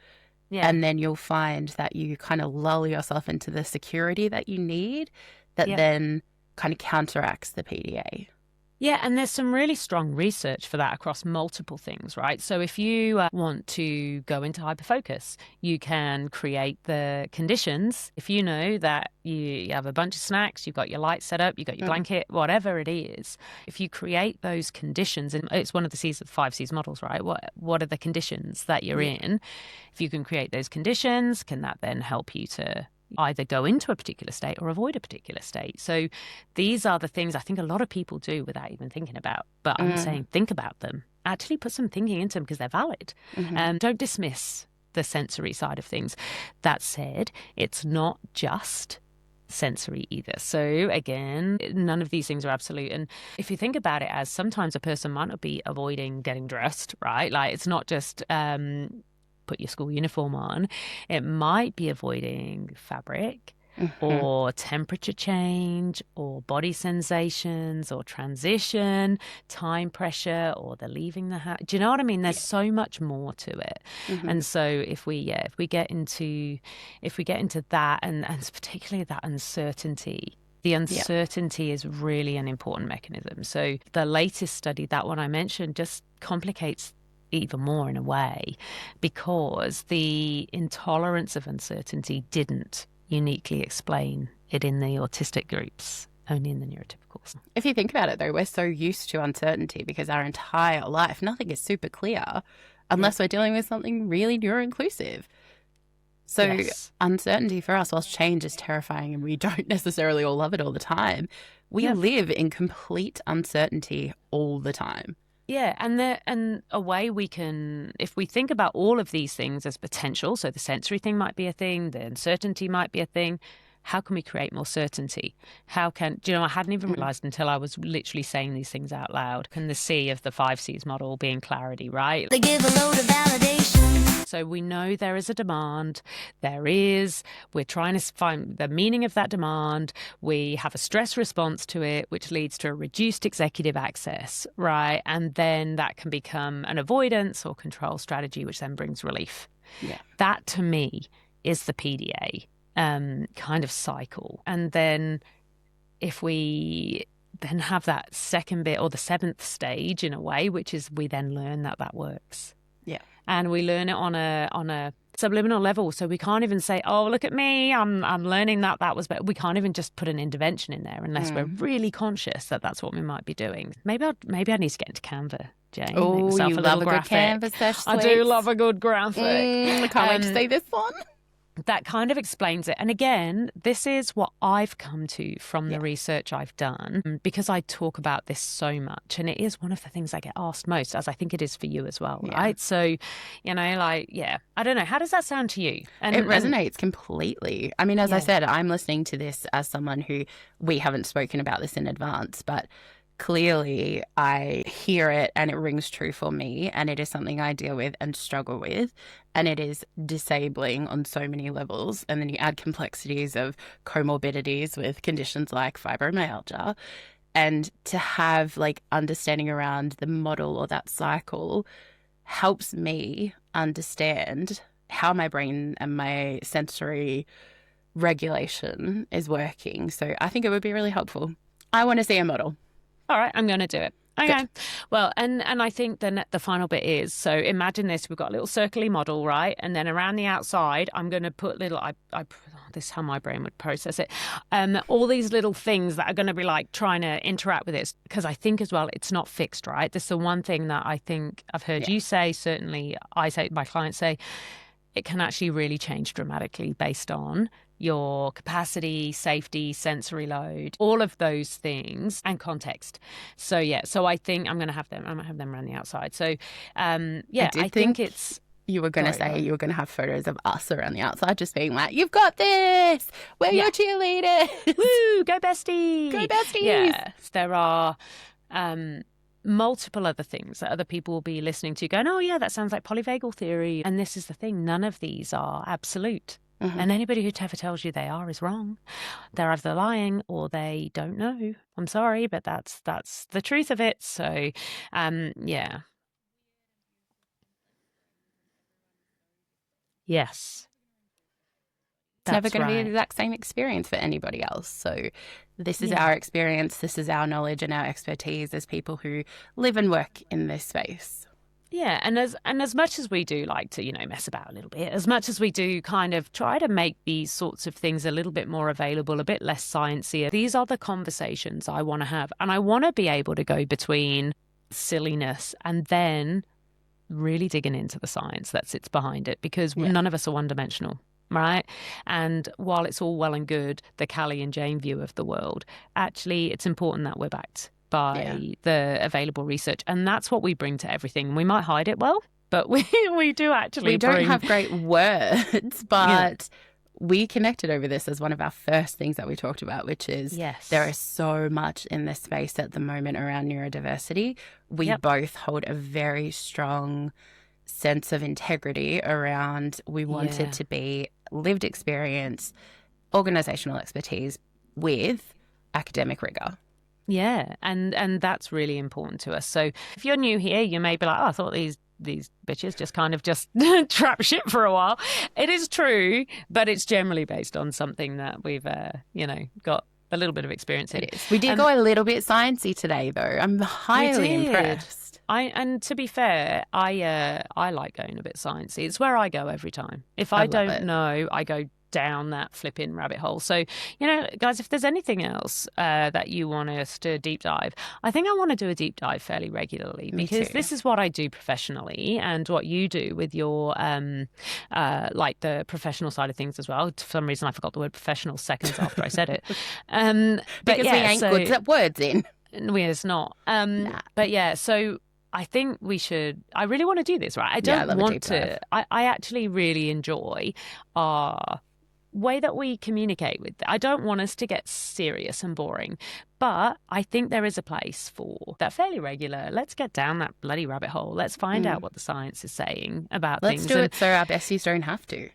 Speaker 2: Yeah. And then you'll find that you kind of lull yourself into the security that you need that then kind of counteracts the PDA.
Speaker 1: Yeah, and there's some really strong research for that across multiple things, right? So if you want to go into hyperfocus, you can create the conditions. If you know that you have a bunch of snacks, you've got your light set up, you've got your blanket, whatever it is, if you create those conditions, and it's one of the 5 C's models, right? What are the conditions that you're in? If you can create those conditions, can that then help you to either go into a particular state or avoid a particular state? So these are the things I think a lot of people do without even thinking about. But I'm saying think about them. Actually put some thinking into them because they're valid. Don't dismiss the sensory side of things. That said, it's not just sensory either. So again, none of these things are absolute. And if you think about it as sometimes a person might not be avoiding getting dressed, right? Like it's not just put your school uniform on. It might be avoiding fabric. or temperature change or body sensations or transition, time pressure or the leaving the house. Do you know what I mean? There's so much more to it. And so if we get into that and particularly that uncertainty, the uncertainty is really an important mechanism. So the latest study, that one I mentioned, just complicates even more in a way, because the intolerance of uncertainty didn't uniquely explain it in the autistic groups, only in the neurotypicals.
Speaker 2: If you think about it, though, we're so used to uncertainty because our entire life, nothing is super clear unless we're dealing with something really neuro-inclusive. So uncertainty for us, whilst change is terrifying and we don't necessarily all love it all the time, we live in complete uncertainty all the time.
Speaker 1: Yeah, and a way we can, if we think about all of these things as potential, so the sensory thing might be a thing, the uncertainty might be a thing, how can we create more certainty? Do you know, I hadn't even realized until I was literally saying these things out loud. And the C of the 5 C's model being clarity, right?
Speaker 3: They give a load of validation.
Speaker 1: So we know there is a demand. We're trying to find the meaning of that demand. We have a stress response to it, which leads to a reduced executive access, right? And then that can become an avoidance or control strategy, which then brings relief.
Speaker 2: Yeah.
Speaker 1: That to me is the PDA kind of cycle. And then if we then have that second bit or the 7th stage in a way, which is we then learn that works.
Speaker 2: Yeah.
Speaker 1: And we learn it on a subliminal level. So we can't even say, oh, look at me, I'm learning that was better. We can't even just put an intervention in there unless we're really conscious that that's what we might be doing. Maybe I need to get into Canva, Jane.
Speaker 2: Oh, you love a good Canva session.
Speaker 1: I do love a good graphic.
Speaker 2: I can't wait to see this one.
Speaker 1: That kind of explains it. And again, this is what I've come to from the research I've done, because I talk about this so much. And it is one of the things I get asked most, as I think it is for you as well, right? So, you know, I don't know. How does that sound to you? And
Speaker 2: it resonates completely. I mean, as I said, I'm listening to this as someone who, we haven't spoken about this in advance, but clearly I hear it and it rings true for me, and it is something I deal with and struggle with, and it is disabling on so many levels. And then you add complexities of comorbidities with conditions like fibromyalgia, and to have like understanding around the model or that cycle helps me understand how my brain and my sensory regulation is working. So I think it would be really helpful. I want to see a model.
Speaker 1: All right, I'm going to do it. Okay.
Speaker 2: Good.
Speaker 1: Well, and I think the final bit is, so imagine this, we've got a little circly model, right? And then around the outside, I'm going to put this is how my brain would process it. All these little things that are going to be like trying to interact with it, because I think as well, it's not fixed, right? This is the one thing that I think I've heard you say, certainly I say, my clients say, it can actually really change dramatically based on your capacity, safety, sensory load, all of those things, and context. So I think I'm going to have them. I might have them around the outside. So I think it's.
Speaker 2: You were going to say you were going to have photos of us around the outside, just being like, "You've got this. We're your cheerleaders.
Speaker 1: Woo! Go besties.
Speaker 2: Go besties."
Speaker 1: Yes, there are. Multiple other things that other people will be listening to going, oh yeah, that sounds like polyvagal theory. And this is the thing, none of these are absolute. And anybody who ever tells you they are is wrong. They're either lying or they don't know. I'm sorry, but that's the truth of it. So yes.
Speaker 2: It's never going to be the exact same experience for anybody else. So this is our experience. This is our knowledge and our expertise as people who live and work in this space.
Speaker 1: Yeah, and as much as we do like to, mess about a little bit, as much as we do kind of try to make these sorts of things a little bit more available, a bit less sciencey, these are the conversations I want to have. And I want to be able to go between silliness and then really digging into the science that sits behind it, because none of us are one-dimensional. Right. And while it's all well and good, the Callie and Jayne view of the world, actually, it's important that we're backed by the available research. And that's what we bring to everything. We might hide it well, but we do actually.
Speaker 2: We don't have great words, but we connected over this as one of our first things that we talked about, which is there is so much in this space at the moment around neurodiversity. We both hold a very strong sense of integrity around we want it to be lived experience organisational expertise with academic rigour.
Speaker 1: Yeah, and that's really important to us. So if you're new here, you may be like, oh, I thought these bitches just kind of just trap shit for a while. It is true, but it's generally based on something that we've, got a little bit of experience in.
Speaker 2: It is. We did go a little bit sciencey today, though. I'm highly impressed.
Speaker 1: And to be fair, I like going a bit sciencey. It's where I go every time. If I don't know, I go down that flipping rabbit hole. So, guys, if there's anything else that you want us to deep dive, I think I want to do a deep dive fairly regularly because this is what I do professionally and what you do with your like the professional side of things as well. For some reason, I forgot the word professional seconds after I said it.
Speaker 2: Because we ain't good at words in.
Speaker 1: It's not. But yeah, so I think we should. I really want to do this, right? I don't want to. I actually really enjoy our way that we communicate with. I don't want us to get serious and boring, but I think there is a place for that fairly regular. Let's get down that bloody rabbit hole. Let's find out what the science is saying about things.
Speaker 2: Let's do it so our besties don't have to.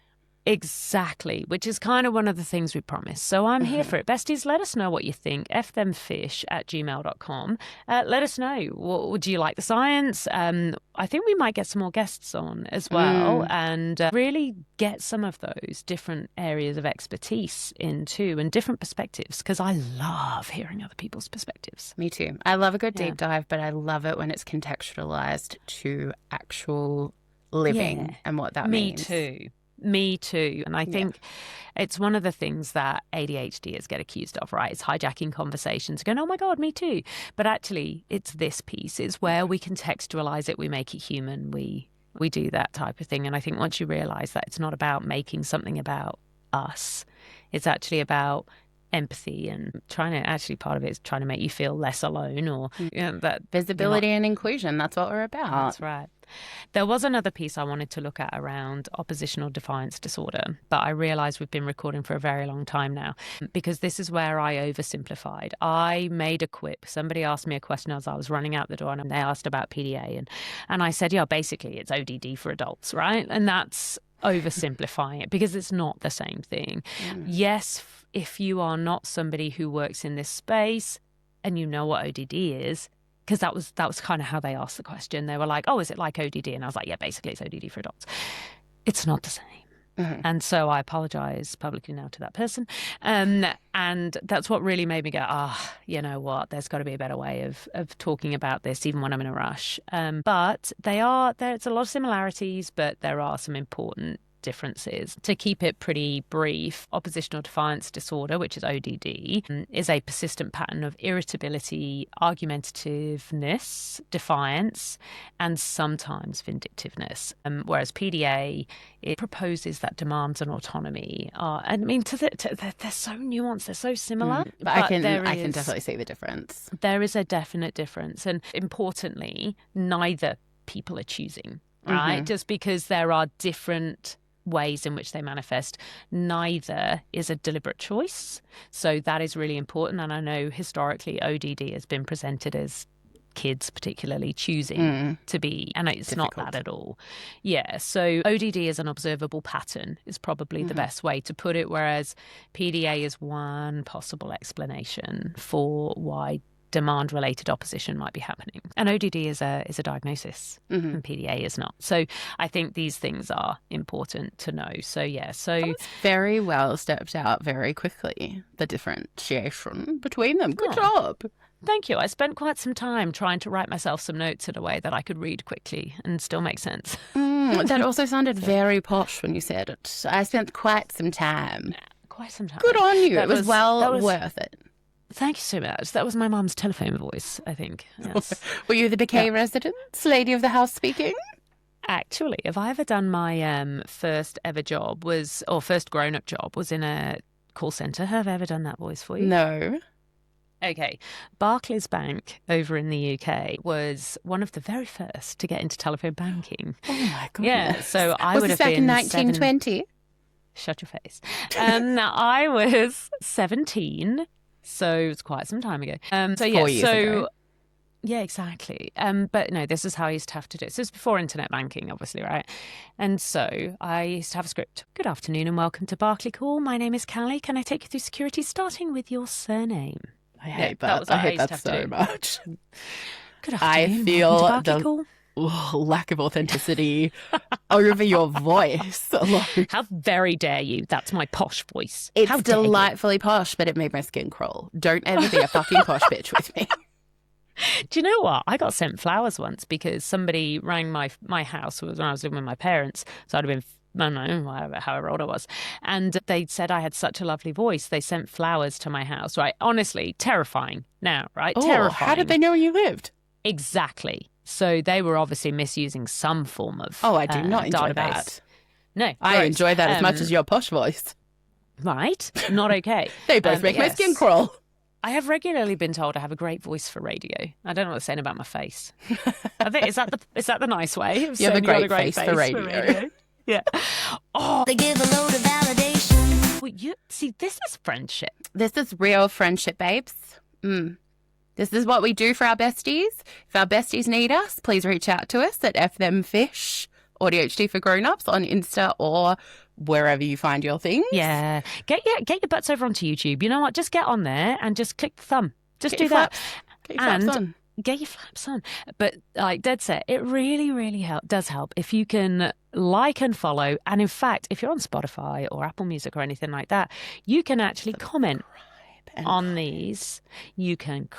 Speaker 1: Exactly, which is kind of one of the things we promised. So I'm here for it. Besties, let us know what you think. fthemfish@gmail.com. Let us know. Do you like the science? I think we might get some more guests on as well and really get some of those different areas of expertise into and different perspectives because I love hearing other people's perspectives.
Speaker 2: Me too. I love a good deep dive, but I love it when it's contextualized to actual living and what that means.
Speaker 1: Me too. And I think it's one of the things that ADHDers get accused of, right? It's hijacking conversations, going, oh my God, me too. But actually, it's this piece. It's where we contextualize it. We make it human. We do that type of thing. And I think once you realize that it's not about making something about us, it's actually about empathy and trying to actually part of it is trying to make you feel less alone or that
Speaker 2: visibility and inclusion. That's what we're about.
Speaker 1: That's right. There was another piece I wanted to look at around oppositional defiance disorder, but I realised we've been recording for a very long time now because this is where I oversimplified. I made a quip. Somebody asked me a question as I was running out the door and they asked about PDA and I said, basically it's ODD for adults, right? And that's oversimplifying it because it's not the same thing. Yes, if you are not somebody who works in this space and you know what ODD is, because that was kind of how they asked the question. They were like, oh, is it like ODD? And I was like, yeah, basically it's ODD for adults. It's not the same. And so I apologise publicly now to that person. And that's what really made me go, you know what, there's got to be a better way of talking about this, even when I'm in a rush. But there's a lot of similarities, but there are some important differences. To keep it pretty brief, oppositional defiance disorder, which is ODD, is a persistent pattern of irritability, argumentativeness, defiance, and sometimes vindictiveness. Whereas PDA, it proposes that demands and autonomy are, I mean, they're so nuanced, they're so similar.
Speaker 2: But I can definitely see the difference.
Speaker 1: There is a definite difference. And importantly, neither people are choosing, right? Just because there are different ways in which they manifest, neither is a deliberate choice. So that is really important. And I know historically ODD has been presented as kids particularly choosing to be, and it's difficult. Not that at all. Yeah, so ODD is an observable pattern is probably the best way to put it, whereas PDA is one possible explanation for why demand-related opposition might be happening. And ODD is a diagnosis, and PDA is not. So I think these things are important to know. So it's
Speaker 2: very well stepped out very quickly, the differentiation between them. Good job.
Speaker 1: Thank you. I spent quite some time trying to write myself some notes in a way that I could read quickly and still make sense.
Speaker 2: That also sounded very posh when you said it. I spent quite some time.
Speaker 1: Quite some time.
Speaker 2: Good on you. It was worth it.
Speaker 1: Thank you so much. That was my mum's telephone voice, I think. Yes.
Speaker 2: Were you the Bouquet residence, lady of the house speaking?
Speaker 1: Actually, have I ever done my first ever job first grown-up job was in a call centre. Have I ever done that voice for you?
Speaker 2: No.
Speaker 1: Okay. Barclays Bank over in the UK was one of the very first to get into telephone banking.
Speaker 2: Oh my goodness.
Speaker 1: Yeah, so I would have
Speaker 2: back
Speaker 1: been
Speaker 2: in 1920?
Speaker 1: Shut your face. I was 17. So it was quite some time ago.
Speaker 2: 4 years ago.
Speaker 1: Yeah, exactly. But no, this is how I used to have to do it. So this is before internet banking, obviously, right? And so I used to have a script. Good afternoon and welcome to Barclay Call. My name is Callie. Can I take you through security, starting with your surname?
Speaker 2: I hate that. I hate that so much.
Speaker 1: Good afternoon.
Speaker 2: I feel
Speaker 1: Barclay Call.
Speaker 2: Lack of authenticity over your voice alone.
Speaker 1: How very dare you? That's my posh voice.
Speaker 2: It's
Speaker 1: How dare you?
Speaker 2: delightfully posh, but it made my skin crawl. Don't ever be a fucking posh bitch with me.
Speaker 1: Do you know what? I got sent flowers once because somebody rang my house when I was living with my parents. So I'd have been, I don't know, however old I was. And they said I had such a lovely voice. They sent flowers to my house, right? Honestly, terrifying now, right?
Speaker 2: Oh,
Speaker 1: terrifying.
Speaker 2: how did they know you lived?
Speaker 1: Exactly. So they were obviously misusing some form of
Speaker 2: Oh, I do not enjoy
Speaker 1: database.
Speaker 2: that.
Speaker 1: No.
Speaker 2: I
Speaker 1: gross.
Speaker 2: enjoy that as much as your posh voice.
Speaker 1: Right? Not okay.
Speaker 2: They both make my
Speaker 1: yes.
Speaker 2: skin crawl.
Speaker 1: I have regularly been told I have a great voice for radio. I don't know what they're saying about my face. I think is that the nice way? Of
Speaker 2: You have a
Speaker 1: saying
Speaker 2: great face for radio.
Speaker 1: Yeah. Oh,
Speaker 3: They give a load of validation.
Speaker 1: well, see, this is friendship.
Speaker 2: This is real friendship, babes. This is what we do for our besties. If our besties need us, please reach out to us at FThemFish, AuDHD for Grownups on Insta or wherever you find your things.
Speaker 1: Yeah. Get your butts over onto YouTube. You know what? Just get on there and just click the thumb. Just
Speaker 2: Get
Speaker 1: do
Speaker 2: your
Speaker 1: that.
Speaker 2: flaps. Get your flaps on.
Speaker 1: Get your flaps on. But like dead set, it really, really does help if you can like and follow. And in fact, if you're on Spotify or Apple Music or anything like that, you can actually comment on these. You can,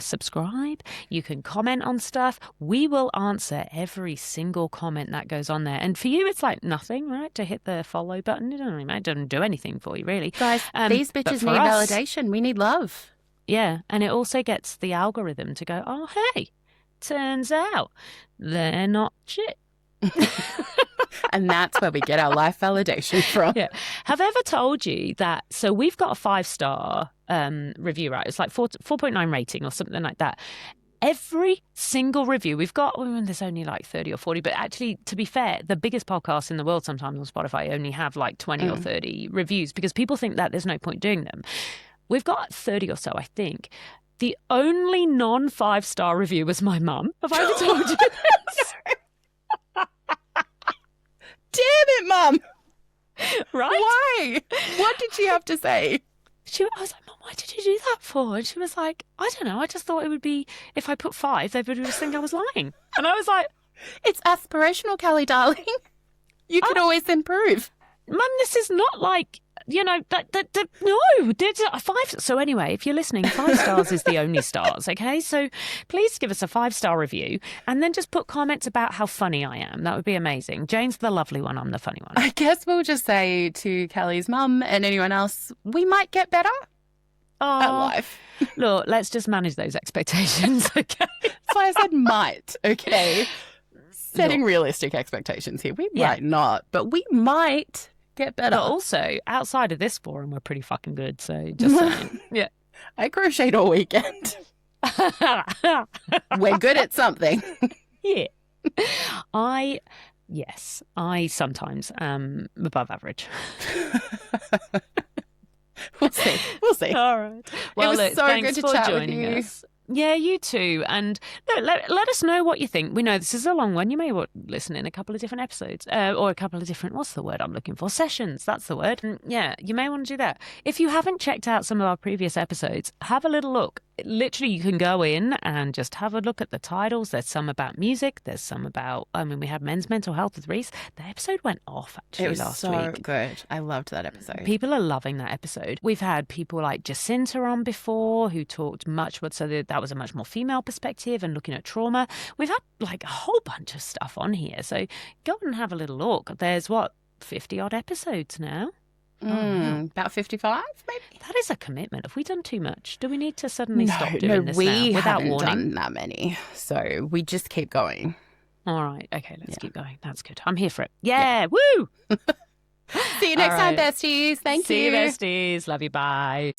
Speaker 1: subscribe. You can comment on stuff. We will answer every single comment that goes on there. And for you, it's like nothing, right? To hit the follow button. It doesn't do anything for you, really.
Speaker 2: Guys, these bitches
Speaker 1: for
Speaker 2: need
Speaker 1: us-
Speaker 2: validation. We need love.
Speaker 1: Yeah, and it also gets the algorithm to go, oh, hey, turns out they're not shit.
Speaker 2: And that's where we get our life validation from.
Speaker 1: Yeah. Have I ever told you that? So we've got a 5-star review, right? It's like 4.9 rating or something like that. Every single review we've got, there's only like 30 or 40, but actually, to be fair, the biggest podcasts in the world sometimes on Spotify only have like 20 or 30 reviews because people think that there's no point doing them. We've got 30 or so, I think. The only non-5-star review was my mum. Have I ever told you this?
Speaker 2: Damn it, Mum.
Speaker 1: Right?
Speaker 2: Why? What did she have to say?
Speaker 1: I was like, Mum, why did you do that for? And she was like, I don't know. I just thought it would be, if I put 5, they would just think I was lying. And I was like,
Speaker 2: It's aspirational, Callie, darling. You can always improve.
Speaker 1: Mum, this is not like, no, did 5. So anyway, if you're listening, 5 stars is the only stars, okay? So please give us a 5-star review and then just put comments about how funny I am. That would be amazing. Jane's the lovely one. I'm the funny one.
Speaker 2: I guess we'll just say to Callie's mum and anyone else, we might get better at life.
Speaker 1: Look, let's just manage those expectations, okay?
Speaker 2: That's why I said might, okay? Setting realistic expectations here. We might not, but we might get better.
Speaker 1: But also, outside of this forum, we're pretty fucking good. So just saying. Yeah.
Speaker 2: I crocheted all weekend. We're good at something.
Speaker 1: Yeah. I sometimes am above average.
Speaker 2: We'll see.
Speaker 1: All right. Well,
Speaker 2: was
Speaker 1: look,
Speaker 2: so
Speaker 1: thanks
Speaker 2: good to
Speaker 1: for
Speaker 2: chat with
Speaker 1: joining
Speaker 2: you.
Speaker 1: us. Yeah, you too. And look, let us know what you think. We know this is a long one. You may listen in a couple of different episodes or a couple of different, what's the word I'm looking for? Sessions. That's the word. And yeah, you may want to do that. If you haven't checked out some of our previous episodes, have a little look. Literally, you can go in and just have a look at the titles. There's some about music. There's some about, we had men's mental health with Reese. The episode went off actually last week.
Speaker 2: It was so good. I loved that episode.
Speaker 1: People are loving that episode. We've had people like Jacinta on before who talked much, so that was a much more female perspective and looking at trauma. We've had like a whole bunch of stuff on here. So go and have a little look. There's 50 odd episodes now.
Speaker 2: About 55, maybe?
Speaker 1: That is a commitment. Have we done too much? Do we need to suddenly stop doing
Speaker 2: no,
Speaker 1: this
Speaker 2: we
Speaker 1: now without
Speaker 2: haven't
Speaker 1: warning?
Speaker 2: done that many. So we just keep going.
Speaker 1: All right. Okay, let's keep going. That's good. I'm here for it. Yeah. Woo!
Speaker 2: See you next
Speaker 1: All
Speaker 2: time,
Speaker 1: right.
Speaker 2: besties. Thank you.
Speaker 1: See you, besties. Love you. Bye.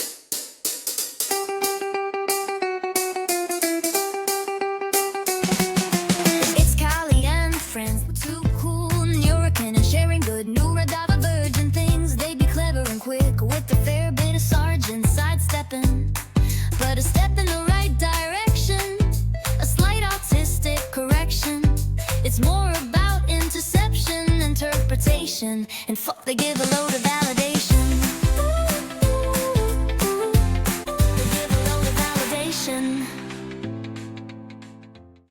Speaker 3: It's Callie and friends. We're too cool, Neurokin and sharing good neurodivergent things. They be clever and quick with a fair bit of sergeant sidestepping. But a step in the right direction, a conversation, and fuck they give a load of validation.